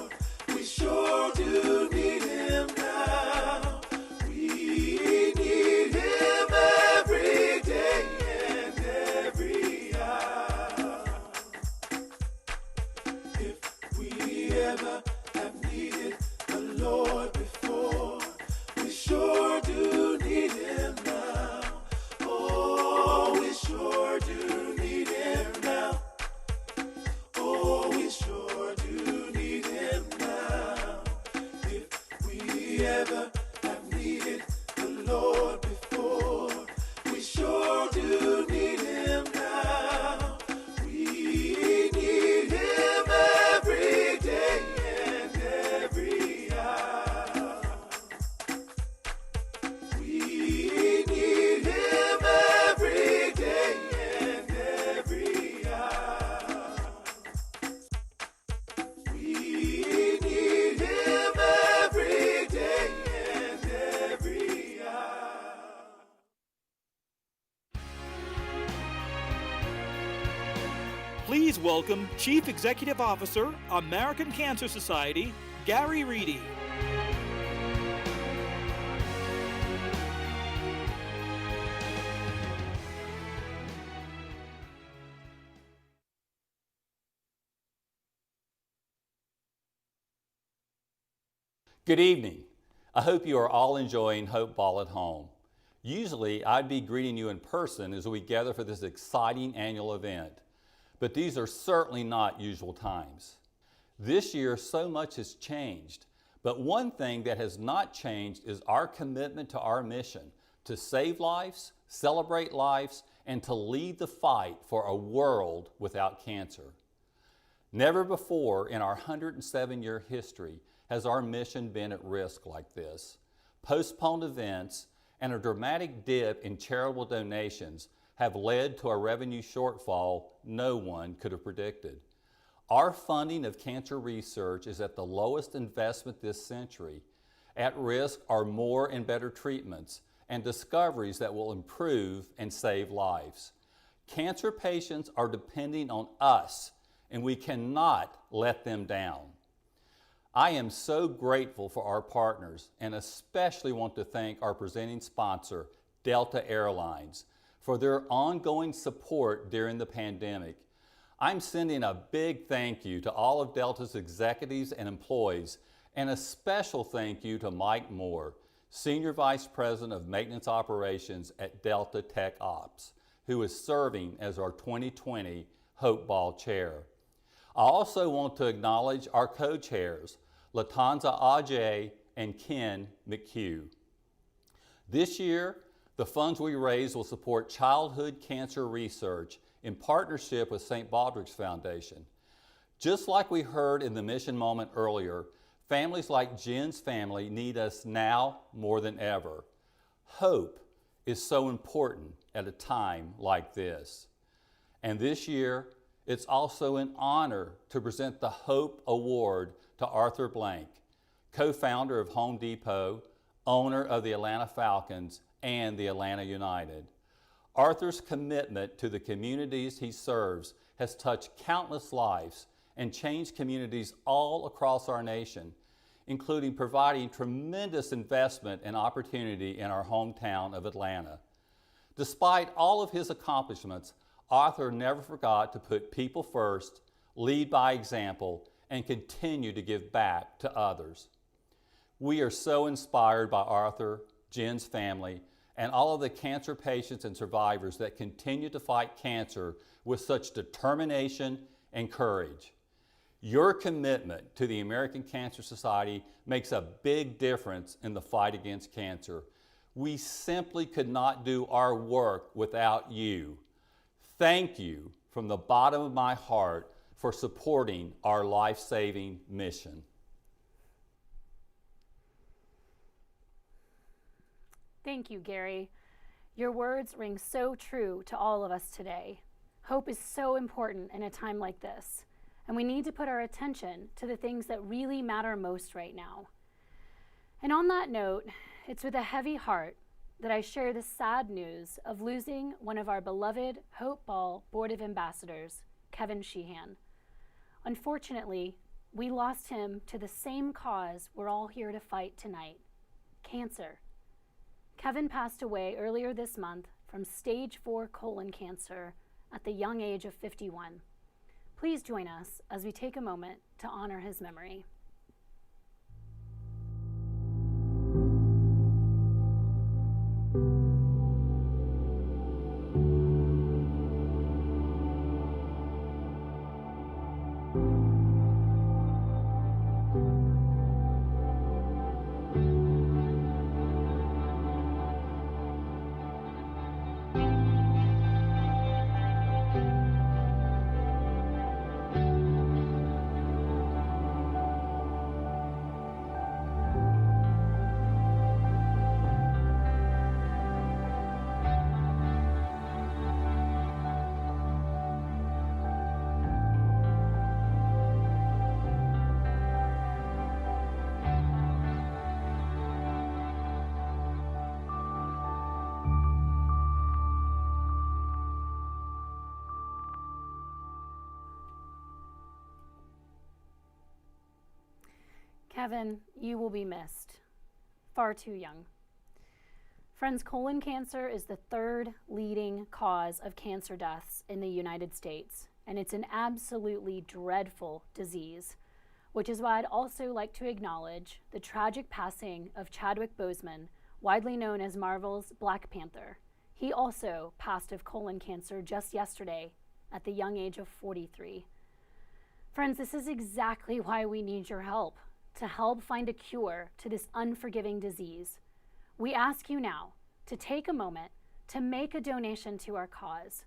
Speaker 16: we sure do need Him now. We need Him every day and every hour. If we ever have needed the Lord before, we sure do need Him now. Oh, we sure do need Him now. Oh, we sure do need Him now. If we ever have needed the Lord before, we sure do need Him now. We need Him every day and every hour. We need Him every day and every hour. We need Him every day and every hour.
Speaker 1: Please welcome Chief Executive Officer, American Cancer Society, Gary Reedy.
Speaker 17: Good evening. I hope you are all enjoying Hope Ball at home. Usually, I'd be greeting you in person as we gather for this exciting annual event, but these are certainly not usual times. This year, so much has changed, but one thing that has not changed is our commitment to our mission to save lives, celebrate lives, and to lead the fight for a world without cancer. Never before in our 107-year history has our mission been at risk like this. Postponed events and a dramatic dip in charitable donations have led to a revenue shortfall no one could have predicted. Our funding of cancer research is at the lowest investment this century. At risk are more and better treatments and discoveries that will improve and save lives. Cancer patients are depending on us, and we cannot let them down. I am so grateful for our partners and especially want to thank our presenting sponsor, Delta Airlines, for their ongoing support during the pandemic. I'm sending a big thank you to all of Delta's executives and employees, and a special thank you to Mike Moore, Senior Vice President of Maintenance Operations at Delta Tech Ops, who is serving as our 2020 Hope Ball Chair. I also want to acknowledge our co-chairs, Latanza Ajay and Ken McHugh. This year, the funds we raise will support childhood cancer research in partnership with St. Baldrick's Foundation. Just like we heard in the mission moment earlier, families like Jen's family need us now more than ever. Hope is so important at a time like this. And this year, it's also an honor to present the Hope Award to Arthur Blank, co-founder of Home Depot, owner of the Atlanta Falcons and the Atlanta United. Arthur's commitment to the communities he serves has touched countless lives and changed communities all across our nation, including providing tremendous investment and opportunity in our hometown of Atlanta. Despite all of his accomplishments, Arthur never forgot to put people first, lead by example, and continue to give back to others. We are so inspired by Arthur, Jen's family, and all of the cancer patients and survivors that continue to fight cancer with such determination and courage. Your commitment to the American Cancer Society makes a big difference in the fight against cancer. We simply could not do our work without you. Thank you from the bottom of my heart for supporting our life-saving mission.
Speaker 6: Thank you, Gary. Your words ring so true to all of us today. Hope is so important in a time like this, and we need to put our attention to the things that really matter most right now. And on that note, it's with a heavy heart that I share the sad news of losing one of our beloved Hope Ball Board of Ambassadors, Kevin Sheehan. Unfortunately, we lost him to the same cause we're all here to fight tonight, cancer. Kevin passed away earlier this month from stage 4 colon cancer at the young age of 51. Please join us as we take a moment to honor his memory. Kevin, you will be missed. Far too young. Friends, colon cancer is the 3rd leading cause of cancer deaths in the United States, and it's an absolutely dreadful disease, which is why I'd also like to acknowledge the tragic passing of Chadwick Boseman, widely known as Marvel's Black Panther. He also passed of colon cancer just yesterday at the young age of 43. Friends, this is exactly why we need your help, to help find a cure to this unforgiving disease. We ask you now to take a moment to make a donation to our cause.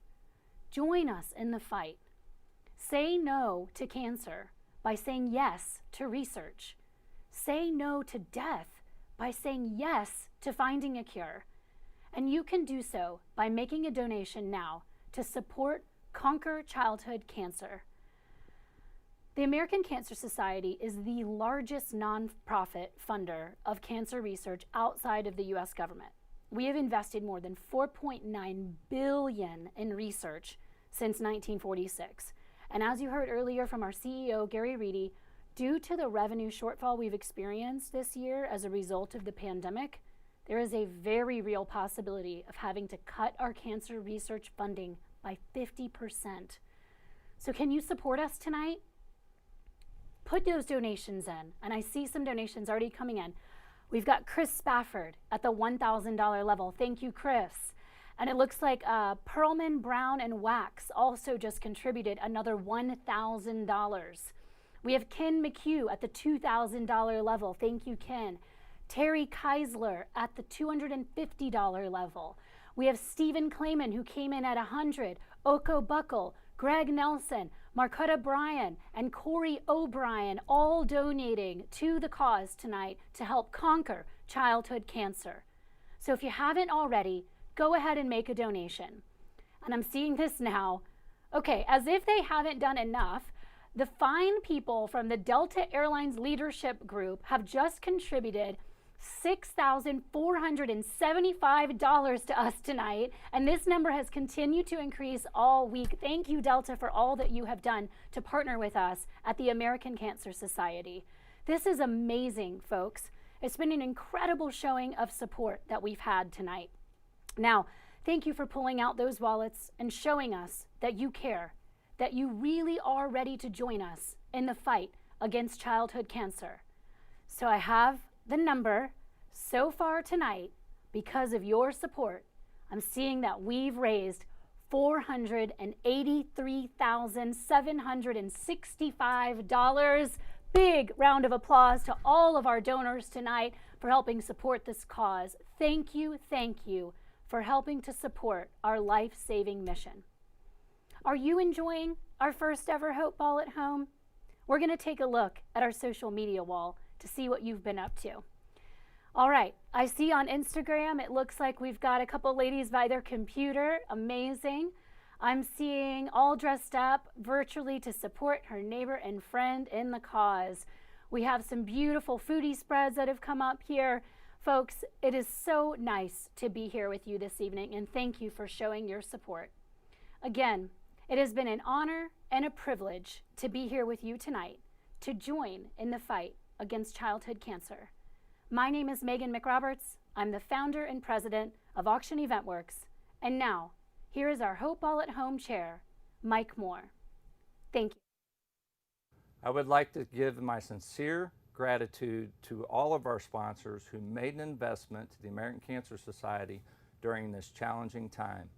Speaker 6: Join us in the fight. Say no to cancer by saying yes to research. Say no to death by saying yes to finding a cure. And you can do so by making a donation now to support Conquer Childhood Cancer. The American Cancer Society is the largest nonprofit funder of cancer research outside of the U.S. government. We have invested more than $4.9 billion in research since 1946. And as you heard earlier from our CEO, Gary Reedy, due to the revenue shortfall we've experienced this year as a result of the pandemic, there is a very real possibility of having to cut our cancer research funding by 50%. So can you support us tonight? Put those donations in, and I see some donations already coming in. We've got Chris Spafford at the $1,000 level. Thank you, Chris. And it looks like Perlman, Brown, and Wax also just contributed another $1,000. We have Ken McHugh at the $2,000 level. Thank you, Ken. Terry Keisler at the $250 level. We have Stephen Clayman, who came in at $100. Oko Buckle, Greg Nelson, Marquetta Bryan, and Corey O'Brien all donating to the cause tonight to help conquer childhood cancer. So if you haven't already, go ahead and make a donation. And I'm seeing this now. Okay, as if they haven't done enough, the fine people from the Delta Airlines Leadership Group have just contributed $6,475 to us tonight, and this number has continued to increase all week. Thank you, Delta, for all that you have done to partner with us at the American Cancer Society. This is amazing, folks. It's been an incredible showing of support that we've had tonight. Now, thank you for pulling out those wallets and showing us that you care, that you really are ready to join us in the fight against childhood cancer. So I have the number so far tonight. Because of your support, I'm seeing that we've raised $483,765. Big round of applause to all of our donors tonight. for helping support this cause. Thank you for helping to support our life-saving mission. Are you enjoying our first ever Hope Ball at Home? We're going to take a look at our social media wall to see what you've been up to. All right, I see on Instagram it looks like we've got a couple ladies by their computer. Amazing. I'm seeing all dressed up virtually to support her neighbor and friend in the cause. We have some beautiful foodie spreads that have come up here. Folks, it is so nice to be here with you this evening, and thank you for showing your support. Again, it has been an honor and a privilege to be here with you tonight to join in the fight against childhood cancer. My name is Megan McRoberts. I'm the founder and president of Auction Event Works, and now, here is our Hope Ball at Home chair, Mike Moore. Thank you.
Speaker 4: I would like to give my sincere gratitude to all of our sponsors who made an investment to the American Cancer Society during this challenging time.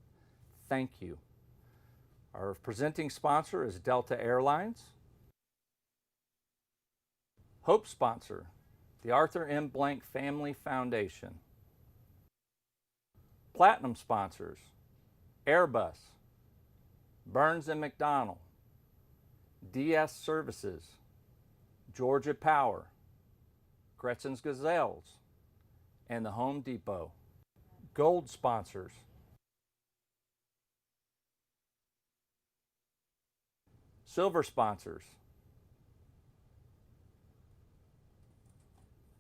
Speaker 4: Thank you. Our presenting sponsor is Delta Airlines. Hope sponsor, the Arthur M. Blank Family Foundation. Platinum sponsors, Airbus, Burns & McDonnell, DS Services, Georgia Power, Gretchen's Gazelles, and the Home Depot. Gold sponsors, silver sponsors,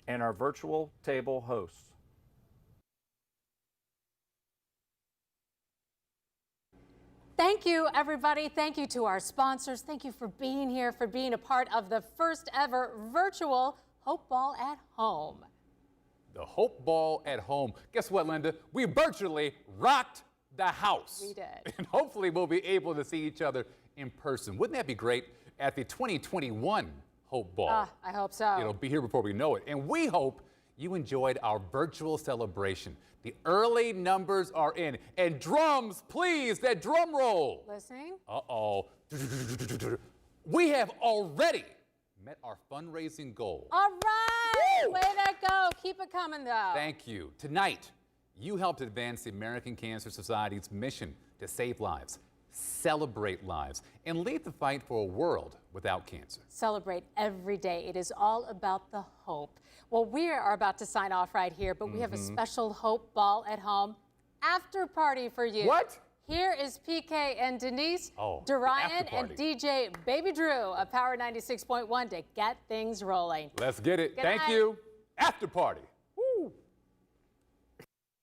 Speaker 4: and our virtual table hosts.
Speaker 2: Thank you, everybody. Thank you to our sponsors. Thank you for being here, for being a part of the first ever virtual Hope Ball at Home.
Speaker 3: The Hope Ball at Home. Guess what, Linda? We virtually rocked the house.
Speaker 2: We did.
Speaker 3: And hopefully we'll be able to see each other in person. Wouldn't that be great at the 2021 Hope Ball?
Speaker 2: I hope so.
Speaker 3: It'll be here before we know it. And we hope you enjoyed our virtual celebration. The early numbers are in. And drums, please, that drum roll.
Speaker 2: Listening?
Speaker 3: Uh-oh. We have already met our fundraising goal.
Speaker 2: All right. Woo! Way to go. Keep it coming, though.
Speaker 3: Thank you. Tonight, you helped advance the American Cancer Society's mission to save lives, celebrate lives, and lead the fight for a world without cancer.
Speaker 2: Celebrate every day. It is all about the hope. Well, we are about to sign off right here, but we have a special Hope Ball at Home after party for you.
Speaker 3: What?
Speaker 2: Here is PK and Denise, Dorian, and DJ Baby Drew of Power 96.1 to get things rolling.
Speaker 3: Let's get it.
Speaker 2: Good
Speaker 3: Thank
Speaker 2: night.
Speaker 3: you. After party.
Speaker 2: Woo.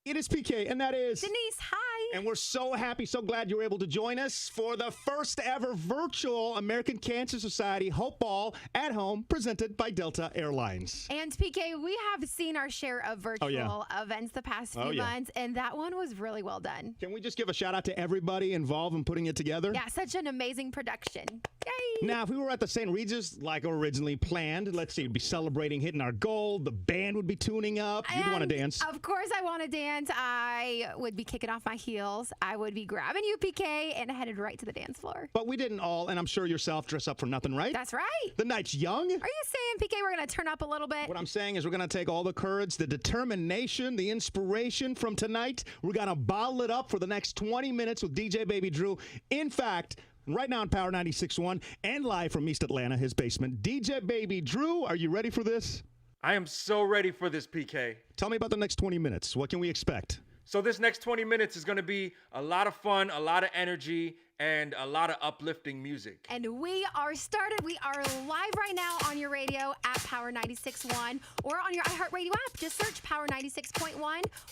Speaker 18: It is PK, and that is
Speaker 19: Denise. Hi.
Speaker 18: And we're so happy, so glad you were able to join us for the first ever virtual American Cancer Society Hope Ball at Home presented by Delta Airlines.
Speaker 19: And PK, we have seen our share of virtual events the past few months, and that one was really well done.
Speaker 18: Can we just give a shout out to everybody involved in putting it together?
Speaker 19: Yeah, such an amazing production. Yay!
Speaker 18: Now, if we were at the St. Regis like originally planned, let's see, we'd be celebrating hitting our goal. The band would be tuning up. You'd want to dance.
Speaker 19: Of course, I want to dance. I would be kicking off my heels. I would be grabbing you, PK, and headed right to the dance floor.
Speaker 18: But we didn't all, and I'm sure yourself, dress up for nothing, right?
Speaker 19: That's right.
Speaker 18: The night's young.
Speaker 19: Are you saying, PK, we're going to turn up a little bit?
Speaker 18: What I'm saying is we're going to take all the courage, the determination, the inspiration from tonight. We're going to bottle it up for the next 20 minutes with DJ Baby Drew. In fact, right now on Power 96.1 and live from East Atlanta, his basement, DJ Baby Drew, are you ready for this?
Speaker 20: I am so ready for this, PK.
Speaker 18: Tell me about the next 20 minutes. What can we expect?
Speaker 20: So this next 20 minutes is going to be a lot of fun, a lot of energy, and a lot of uplifting music.
Speaker 19: And we are started. We are live right now on your radio at Power 96.1 or on your iHeartRadio app. Just search Power 96.1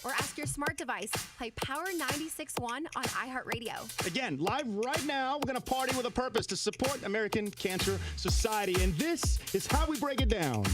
Speaker 19: or ask your smart device. Play Power 96.1 on iHeartRadio.
Speaker 18: Again, live right now. We're going to party with a purpose to support American Cancer Society. And this is how we break it down.